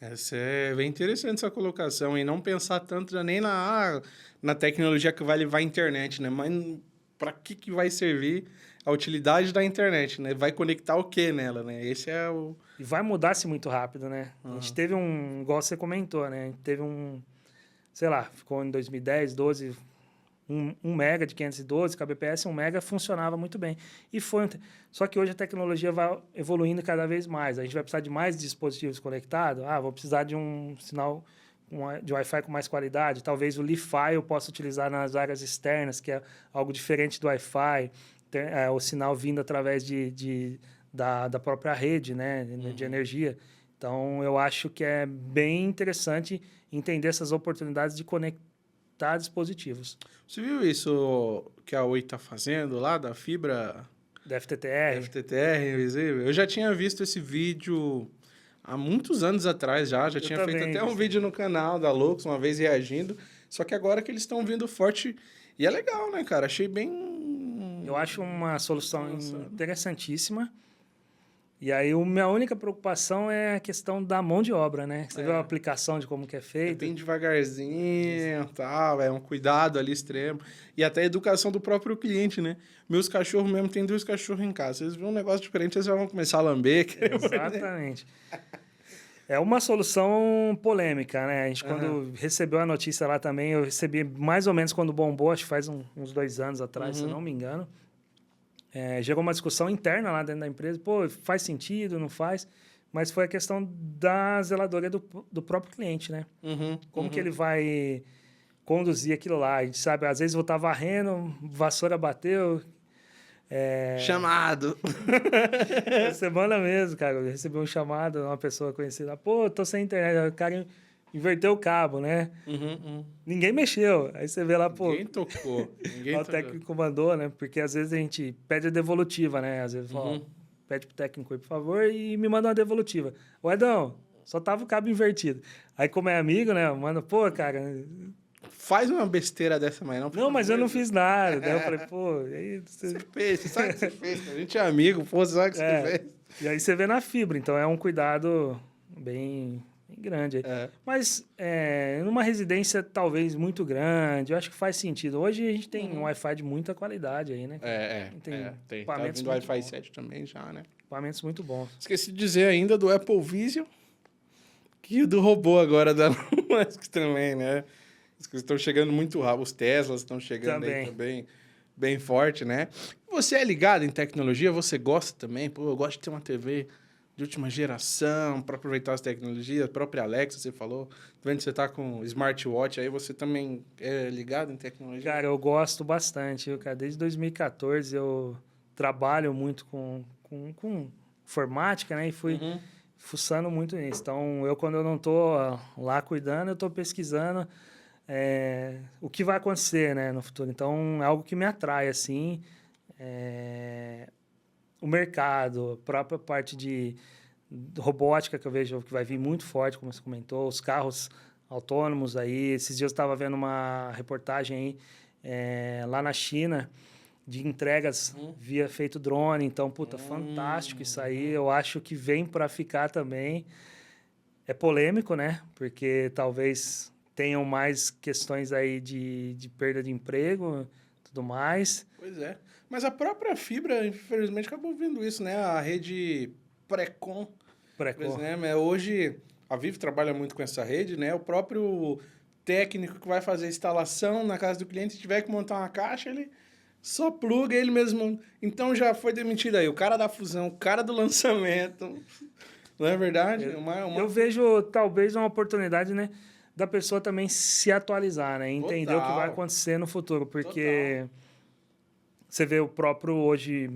Speaker 3: Essa é bem interessante essa colocação, e não pensar tanto já nem na tecnologia que vai levar a internet, né? Mas para que vai servir a utilidade da internet, né? Vai conectar o que nela, né? Esse é o...
Speaker 2: E vai mudar-se muito rápido, né? A gente teve igual você comentou, né? A gente teve sei lá, ficou em 2010, 12, 1 mega de 512, kbps, 1 mega funcionava muito bem. Só que hoje a tecnologia vai evoluindo cada vez mais. A gente vai precisar de mais dispositivos conectados. Vou precisar de um sinal de Wi-Fi com mais qualidade. Talvez o Li-Fi eu possa utilizar nas áreas externas, que é algo diferente do Wi-Fi. O sinal vindo através da própria rede, né, de energia. Então, eu acho que é bem interessante entender essas oportunidades de conectar dispositivos.
Speaker 3: Você viu isso que a Oi está fazendo lá, da fibra...
Speaker 2: Da FTTR.
Speaker 3: FTTR invisível? Eu já tinha visto esse vídeo há muitos anos atrás já. Já tinha feito até um vídeo no canal da Lux, uma vez reagindo. Só que agora que eles estão vindo forte... E é legal, né, cara? Achei bem...
Speaker 2: Eu acho uma solução interessantíssima. E aí, minha única preocupação é a questão da mão de obra, né? Você vê a aplicação de como que é
Speaker 3: É
Speaker 2: feito.
Speaker 3: bem devagarzinho, tal, é um cuidado ali extremo. E até a educação do próprio cliente, né? Meus cachorros mesmo, tem 2 cachorros em casa. Eles vêem um negócio diferente, eles já vão começar a lamber.
Speaker 2: Exatamente. É uma solução polêmica, né? A gente, quando recebeu a notícia lá também, eu recebi mais ou menos quando bombou, acho que faz uns 2 anos atrás, se eu não me engano. Gerou uma discussão interna lá dentro da empresa. Pô, faz sentido, não faz? Mas foi a questão da zeladoria do próprio cliente, né? Como que ele vai conduzir aquilo lá? A gente sabe, às vezes eu estar varrendo, vassoura bateu...
Speaker 3: Chamado!
Speaker 2: Semana mesmo, cara, eu recebi um chamado de uma pessoa conhecida. Pô, tô sem internet. O cara inverteu o cabo, né? Ninguém mexeu. Aí você vê lá, pô...
Speaker 3: Ninguém tocou.
Speaker 2: O técnico mandou, né? Porque às vezes a gente pede a devolutiva, né? Às vezes pede pro técnico aí, por favor, e me manda uma devolutiva. O Edão, só tava o cabo invertido. Aí, como é amigo, né? Manda, pô, cara...
Speaker 3: Faz uma besteira dessa, mas não...
Speaker 2: Não, mas eu não fiz nada. Daí eu falei, pô... Aí
Speaker 3: você fez, você sabe o que você fez. A gente é amigo, pô, você sabe o que você fez.
Speaker 2: E aí você vê na fibra. Então, é um cuidado bem grande. Mas, numa residência talvez muito grande, eu acho que faz sentido. Hoje a gente tem um Wi-Fi de muita qualidade aí, né?
Speaker 3: Tem. Tá
Speaker 2: Equipamentos
Speaker 3: vindo Wi-Fi
Speaker 2: muito
Speaker 3: 7 também já, né?
Speaker 2: Equipamentos muito bons.
Speaker 3: Esqueci de dizer ainda do Apple Vision, que do robô agora da Musk também, né? As coisas estão chegando muito rápido. Os Teslas estão chegando aí também bem forte, né? Você é ligado em tecnologia? Você gosta também? Pô, eu gosto de ter uma TV de última geração, para aproveitar as tecnologias, a própria Alexa, você falou. Tô vendo que você tá com smartwatch, aí você também é ligado em tecnologia?
Speaker 2: Cara, eu gosto bastante, cara. Desde 2014 eu trabalho muito com informática, né? E fui fuçando muito nisso. Então, quando eu não tô lá cuidando, eu tô pesquisando o que vai acontecer, né, no futuro. Então, é algo que me atrai, assim. O mercado, a própria parte de robótica que eu vejo que vai vir muito forte, como você comentou, os carros autônomos aí. Esses dias eu estava vendo uma reportagem aí lá na China de entregas via feito drone. Então, puta, fantástico isso aí. Eu acho que vem para ficar também. É polêmico, né? Porque talvez tenham mais questões aí de perda de emprego, tudo mais.
Speaker 3: Pois é. Mas a própria fibra, infelizmente, acabou vendo isso, né? A rede Precon, por exemplo, hoje a Vivo trabalha muito com essa rede, né? O próprio técnico que vai fazer a instalação na casa do cliente, se tiver que montar uma caixa, ele só pluga ele mesmo. Então já foi demitido aí o cara da fusão, o cara do lançamento. Não é verdade?
Speaker 2: Eu vejo talvez uma oportunidade, né, da pessoa também se atualizar, né? Entender o que vai acontecer no futuro, porque você vê o próprio hoje,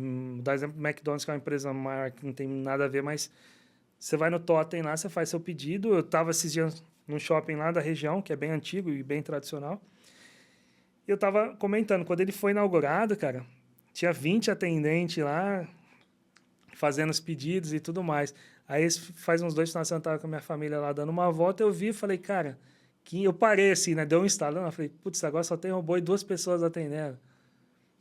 Speaker 2: dá exemplo do McDonald's, que é uma empresa maior que não tem nada a ver, mas você vai no Totem lá, você faz seu pedido. Eu estava esses dias num shopping lá da região, que é bem antigo e bem tradicional. E eu estava comentando, quando ele foi inaugurado, cara, tinha 20 atendentes lá fazendo os pedidos e tudo mais. Aí faz uns 2 finais de semana, eu tava com a minha família lá dando uma volta, eu vi e falei, cara, que eu parei assim, né? Deu um estalo. Eu falei, putz, agora só tem robô e 2 pessoas atendendo.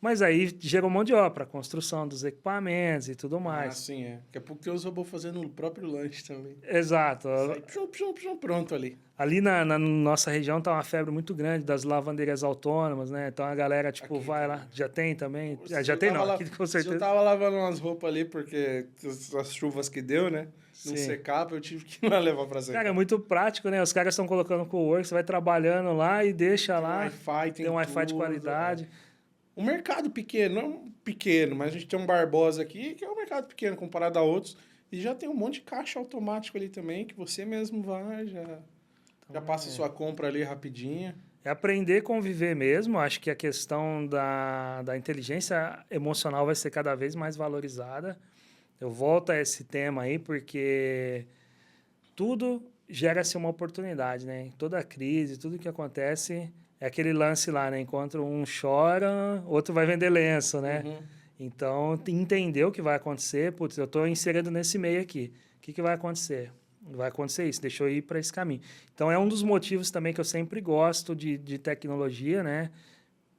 Speaker 2: Mas aí gerou mão de obra, construção dos equipamentos e tudo mais.
Speaker 3: Ah, sim, é. Daqui a pouco tem os robôs fazendo o próprio lanche também.
Speaker 2: Exato.
Speaker 3: Pronto ali.
Speaker 2: Ali na nossa região tá uma febre muito grande das lavanderias autônomas, né? Então a galera, tipo,
Speaker 3: Aqui,
Speaker 2: vai lá. Já tem também? Já
Speaker 3: Eu
Speaker 2: tem, não.
Speaker 3: tava
Speaker 2: Aqui com certeza.
Speaker 3: Eu tava lavando umas roupas ali, porque as chuvas que deu, né? Não
Speaker 2: Sim.
Speaker 3: secava, eu tive que ir lá levar pra secar.
Speaker 2: Cara, é muito prático, né? Os caras estão colocando co-work, você vai trabalhando lá e deixa
Speaker 3: Tem
Speaker 2: lá.
Speaker 3: Wi-Fi,
Speaker 2: Tem um Wi-Fi de
Speaker 3: tudo,
Speaker 2: qualidade.
Speaker 3: Um mercado pequeno, não pequeno, mas a gente tem um Barbosa aqui, que é um mercado pequeno comparado a outros, e já tem um monte de caixa automático ali também, que você mesmo vai, já passa sua compra ali rapidinho.
Speaker 2: É aprender a conviver mesmo. Acho que a questão da inteligência emocional vai ser cada vez mais valorizada. Eu volto a esse tema aí, porque tudo gera-se uma oportunidade, né? Toda crise, tudo que acontece... É aquele lance lá, né? Enquanto um chora, outro vai vender lenço, né? Então, entender o que vai acontecer. Putz, eu estou inserido nesse meio aqui. O que vai acontecer? Vai acontecer isso, deixa eu ir para esse caminho. Então, é um dos motivos também que eu sempre gosto de tecnologia, né?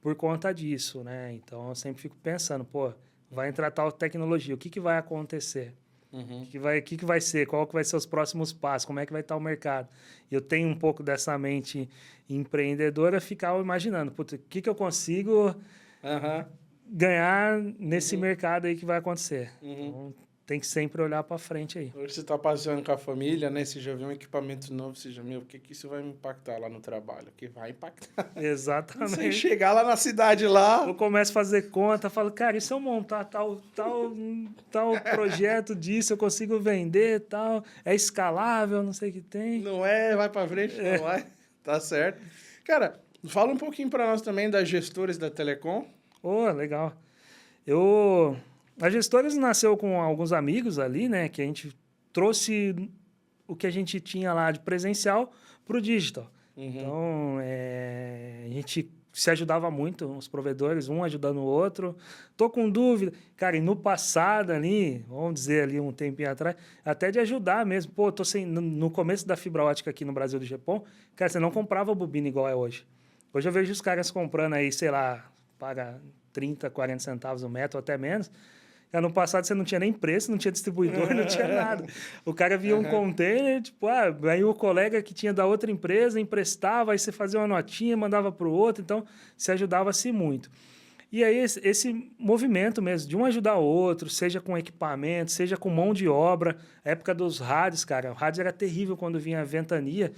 Speaker 2: Por conta disso, né? Então, eu sempre fico pensando, pô, vai entrar tal tecnologia, o que vai acontecer? O que vai ser? Qual que vai ser os próximos passos? Como é que vai estar o mercado? Eu tenho um pouco dessa mente empreendedora, ficar imaginando, putz, o que eu consigo ganhar nesse mercado aí que vai acontecer? Então, tem que sempre olhar para frente aí.
Speaker 3: Hoje você está passeando com a família, né? Você já viu um equipamento novo, você já viu o que isso vai me impactar lá no trabalho? Que vai impactar.
Speaker 2: Exatamente.
Speaker 3: Você chegar lá na cidade lá...
Speaker 2: Eu começo a fazer conta, falo, cara, e se eu montar tal projeto disso, eu consigo vender, tal, é escalável, não sei o que tem.
Speaker 3: Não é, vai para frente, não vai. Tá certo. Cara, fala um pouquinho para nós também das gestoras da Telecom.
Speaker 2: Legal. A Gestores nasceu com alguns amigos ali, né? Que a gente trouxe o que a gente tinha lá de presencial para o digital. Então, a gente se ajudava muito, os provedores, um ajudando o outro. Tô com dúvida. Cara, e no passado ali, vamos dizer ali um tempinho atrás, até de ajudar mesmo. Pô, tô sem... No começo da fibra ótica aqui no Brasil do Japão, cara, você não comprava bobina igual é hoje. Hoje eu vejo os caras comprando aí, sei lá, paga 30, 40 centavos o metro, ou até menos. No passado você não tinha nem preço, não tinha distribuidor, não tinha nada. O cara via um container, tipo, aí o colega que tinha da outra empresa emprestava, aí você fazia uma notinha, mandava para o outro, então se ajudava-se muito. E aí esse movimento mesmo, de um ajudar o outro, seja com equipamento, seja com mão de obra, a época dos rádios, cara, o rádio era terrível quando vinha a ventania,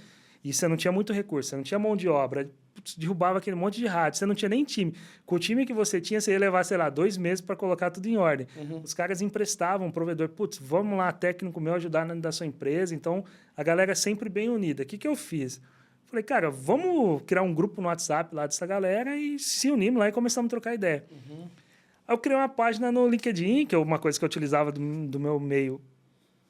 Speaker 2: e você não tinha muito recurso, você não tinha mão de obra. putz, derrubava aquele monte de rádio. Você não tinha nem time. Com o time que você tinha, você ia levar, sei lá, 2 meses para colocar tudo em ordem. Os caras emprestavam, o provedor, putz, vamos lá, técnico meu, ajudar da sua empresa. Então, a galera sempre bem unida. O que, que eu fiz? Falei, cara, vamos criar um grupo no WhatsApp lá dessa galera e se unimos lá e começamos a trocar ideia. Aí eu criei uma página no LinkedIn, que é uma coisa que eu utilizava do meu meio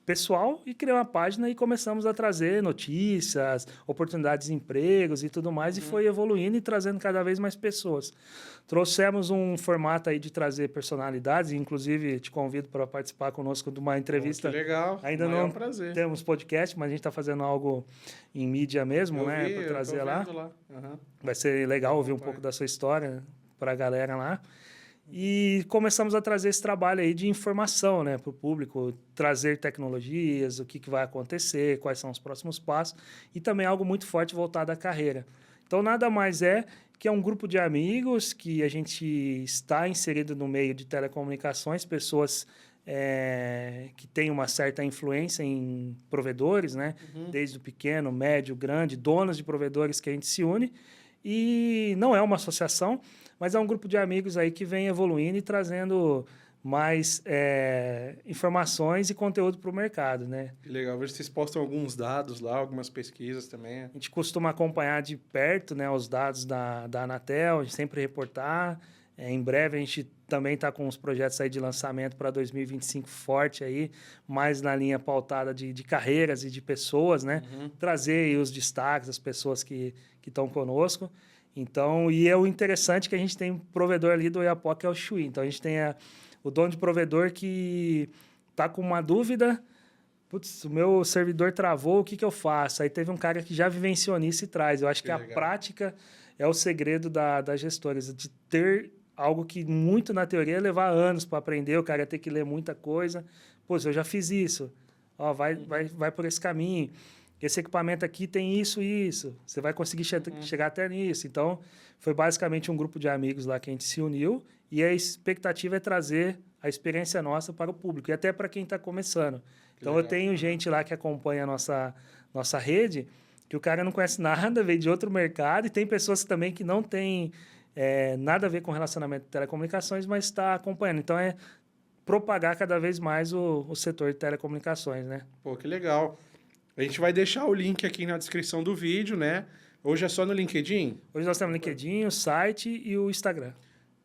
Speaker 2: pessoal, e criei uma página e começamos a trazer notícias, oportunidades de empregos e tudo mais, e foi evoluindo e trazendo cada vez mais pessoas. Trouxemos um formato aí de trazer personalidades, e inclusive te convido para participar conosco de uma entrevista.
Speaker 3: Que legal,
Speaker 2: Ainda não temos podcast, mas a gente está fazendo algo em mídia mesmo, né, para trazer lá. Vai ser legal ouvir um pouco da sua história para a galera lá. E começamos a trazer esse trabalho aí de informação, né, para o público, trazer tecnologias, o que vai acontecer, quais são os próximos passos, e também algo muito forte voltado à carreira. Então, nada mais é que é um grupo de amigos que a gente está inserido no meio de telecomunicações, pessoas que têm uma certa influência em provedores, né, desde o pequeno, médio, grande, donos de provedores que a gente se une, e não é uma associação, mas é um grupo de amigos aí que vem evoluindo e trazendo mais informações e conteúdo para o mercado, né?
Speaker 3: Que legal. Vejo que vocês postam alguns dados lá, algumas pesquisas também.
Speaker 2: A gente costuma acompanhar de perto, né, os dados da Anatel, a gente sempre reportar. Em breve a gente também está com os projetos aí de lançamento para 2025 forte aí, mais na linha pautada de carreiras e de pessoas, né? Trazer aí os destaques, as pessoas que estão conosco. Então, e é o interessante que a gente tem um provedor ali do Oiapoque, que é o Chuí. Então, a gente tem o dono de provedor que está com uma dúvida, putz, o meu servidor travou, o que eu faço? Aí teve um cara que já vivenciou nisso e traz. Eu acho que a prática é o segredo das gestoras, de ter algo que muito na teoria ia levar anos para aprender, o cara ia ter que ler muita coisa. Pô, eu já fiz isso, ó, vai por esse caminho. Esse equipamento aqui tem isso e isso. Você vai conseguir chegar até nisso. Então, foi basicamente um grupo de amigos lá que a gente se uniu e a expectativa é trazer a experiência nossa para o público e até para quem está começando. Então, eu tenho gente lá que acompanha a nossa rede que o cara não conhece nada, veio de outro mercado, e tem pessoas também que não têm nada a ver com relacionamento de telecomunicações, mas está acompanhando. Então, é propagar cada vez mais o setor de telecomunicações, né?
Speaker 3: Pô, que legal. A gente vai deixar o link aqui na descrição do vídeo, né? Hoje é só no LinkedIn?
Speaker 2: Hoje nós temos o LinkedIn, o site e o Instagram.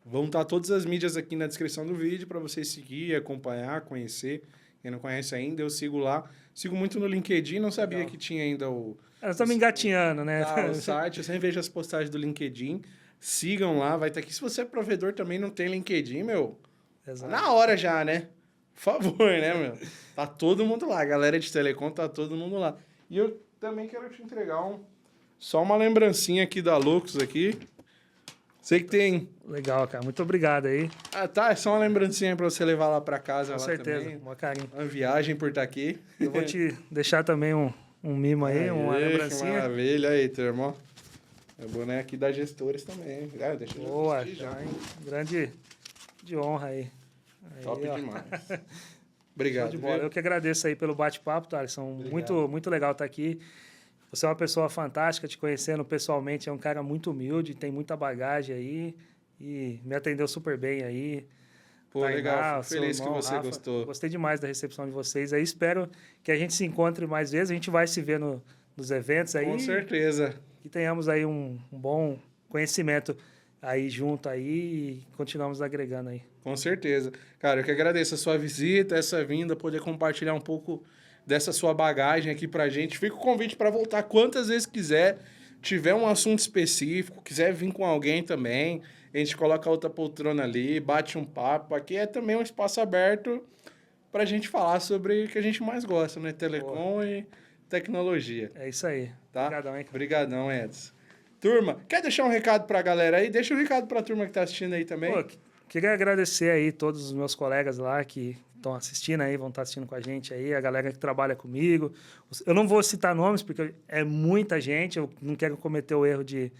Speaker 3: Vão estar todas as mídias aqui na descrição do vídeo para você seguir, acompanhar, conhecer. Quem não conhece ainda, eu sigo lá. Sigo muito no LinkedIn, não sabia que tinha ainda o...
Speaker 2: Nós estamos engatinhando, né?
Speaker 3: O site, eu sempre vejo as postagens do LinkedIn. Sigam lá, vai estar aqui. Se você é provedor também não tem LinkedIn, meu...
Speaker 2: Exato.
Speaker 3: Na hora já, né? Por favor, né, meu? Tá todo mundo lá. A galera de telecom tá todo mundo lá. E eu também quero te entregar só uma lembrancinha aqui da Lux aqui. Sei que tem...
Speaker 2: Legal, cara. Muito obrigado aí.
Speaker 3: Ah, tá. É só uma lembrancinha pra você levar lá pra casa.
Speaker 2: Com
Speaker 3: lá
Speaker 2: certeza.
Speaker 3: Também.
Speaker 2: Uma carinha.
Speaker 3: Uma viagem por estar aqui.
Speaker 2: Eu vou te deixar também um mimo aí, uma lembrancinha.
Speaker 3: Que maravilha aí, teu irmão. É boné aqui da Gestores também. Ah, deixa eu
Speaker 2: Boa, já, hein? Grande de honra aí.
Speaker 3: Top
Speaker 2: ó.
Speaker 3: demais. Obrigado.
Speaker 2: De bola. Eu que agradeço aí pelo bate-papo, Thaleson. Muito legal estar aqui. Você é uma pessoa fantástica, te conhecendo pessoalmente, é um cara muito humilde, tem muita bagagem aí e me atendeu super bem aí.
Speaker 3: Pô,
Speaker 2: Tainá,
Speaker 3: legal, fico feliz
Speaker 2: irmão,
Speaker 3: que você
Speaker 2: Rafa,
Speaker 3: gostou.
Speaker 2: Gostei demais da recepção de vocês aí, espero que a gente se encontre mais vezes, a gente vai se ver nos eventos aí.
Speaker 3: Com certeza.
Speaker 2: Que tenhamos aí um bom conhecimento aí junto aí e continuamos agregando aí.
Speaker 3: Com certeza. Cara, eu que agradeço a sua visita, essa vinda, poder compartilhar um pouco dessa sua bagagem aqui pra gente. Fica o convite para voltar quantas vezes quiser. Tiver um assunto específico, quiser vir com alguém também, a gente coloca outra poltrona ali, bate um papo. Aqui é também um espaço aberto pra gente falar sobre o que a gente mais gosta, né? Telecom e tecnologia.
Speaker 2: É isso aí.
Speaker 3: Tá?
Speaker 2: Obrigadão, hein?
Speaker 3: Obrigadão, Edson. Turma, quer deixar um recado pra galera aí? Deixa um recado pra turma que tá assistindo aí também.
Speaker 2: Pô, queria agradecer aí todos os meus colegas lá que estão assistindo aí, vão estar assistindo com a gente aí, a galera que trabalha comigo. Eu não vou citar nomes, porque é muita gente, eu não quero cometer o erro de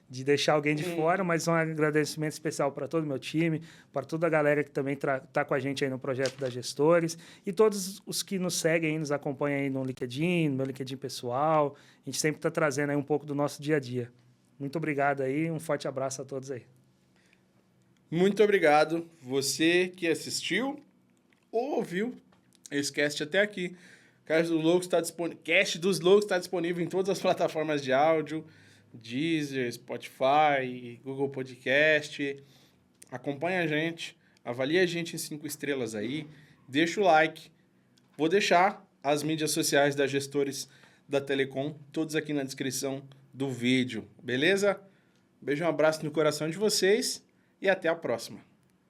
Speaker 2: deixar alguém de fora, mas um agradecimento especial para todo o meu time, para toda a galera que também está com a gente aí no projeto da Gestores, e todos os que nos seguem aí, nos acompanham aí no LinkedIn, no meu LinkedIn pessoal. A gente sempre está trazendo aí um pouco do nosso dia a dia. Muito obrigado aí, um forte abraço a todos aí.
Speaker 3: Muito obrigado você que assistiu ou ouviu esse cast até aqui. Cast dos Loucos está disponível em todas as plataformas de áudio, Deezer, Spotify, Google Podcast. Acompanha a gente, avalia a gente em 5 estrelas aí, deixa o like. Vou deixar as mídias sociais da Gestores da Telecom, todos aqui na descrição do vídeo, beleza? Beijo, um abraço no coração de vocês e até a próxima.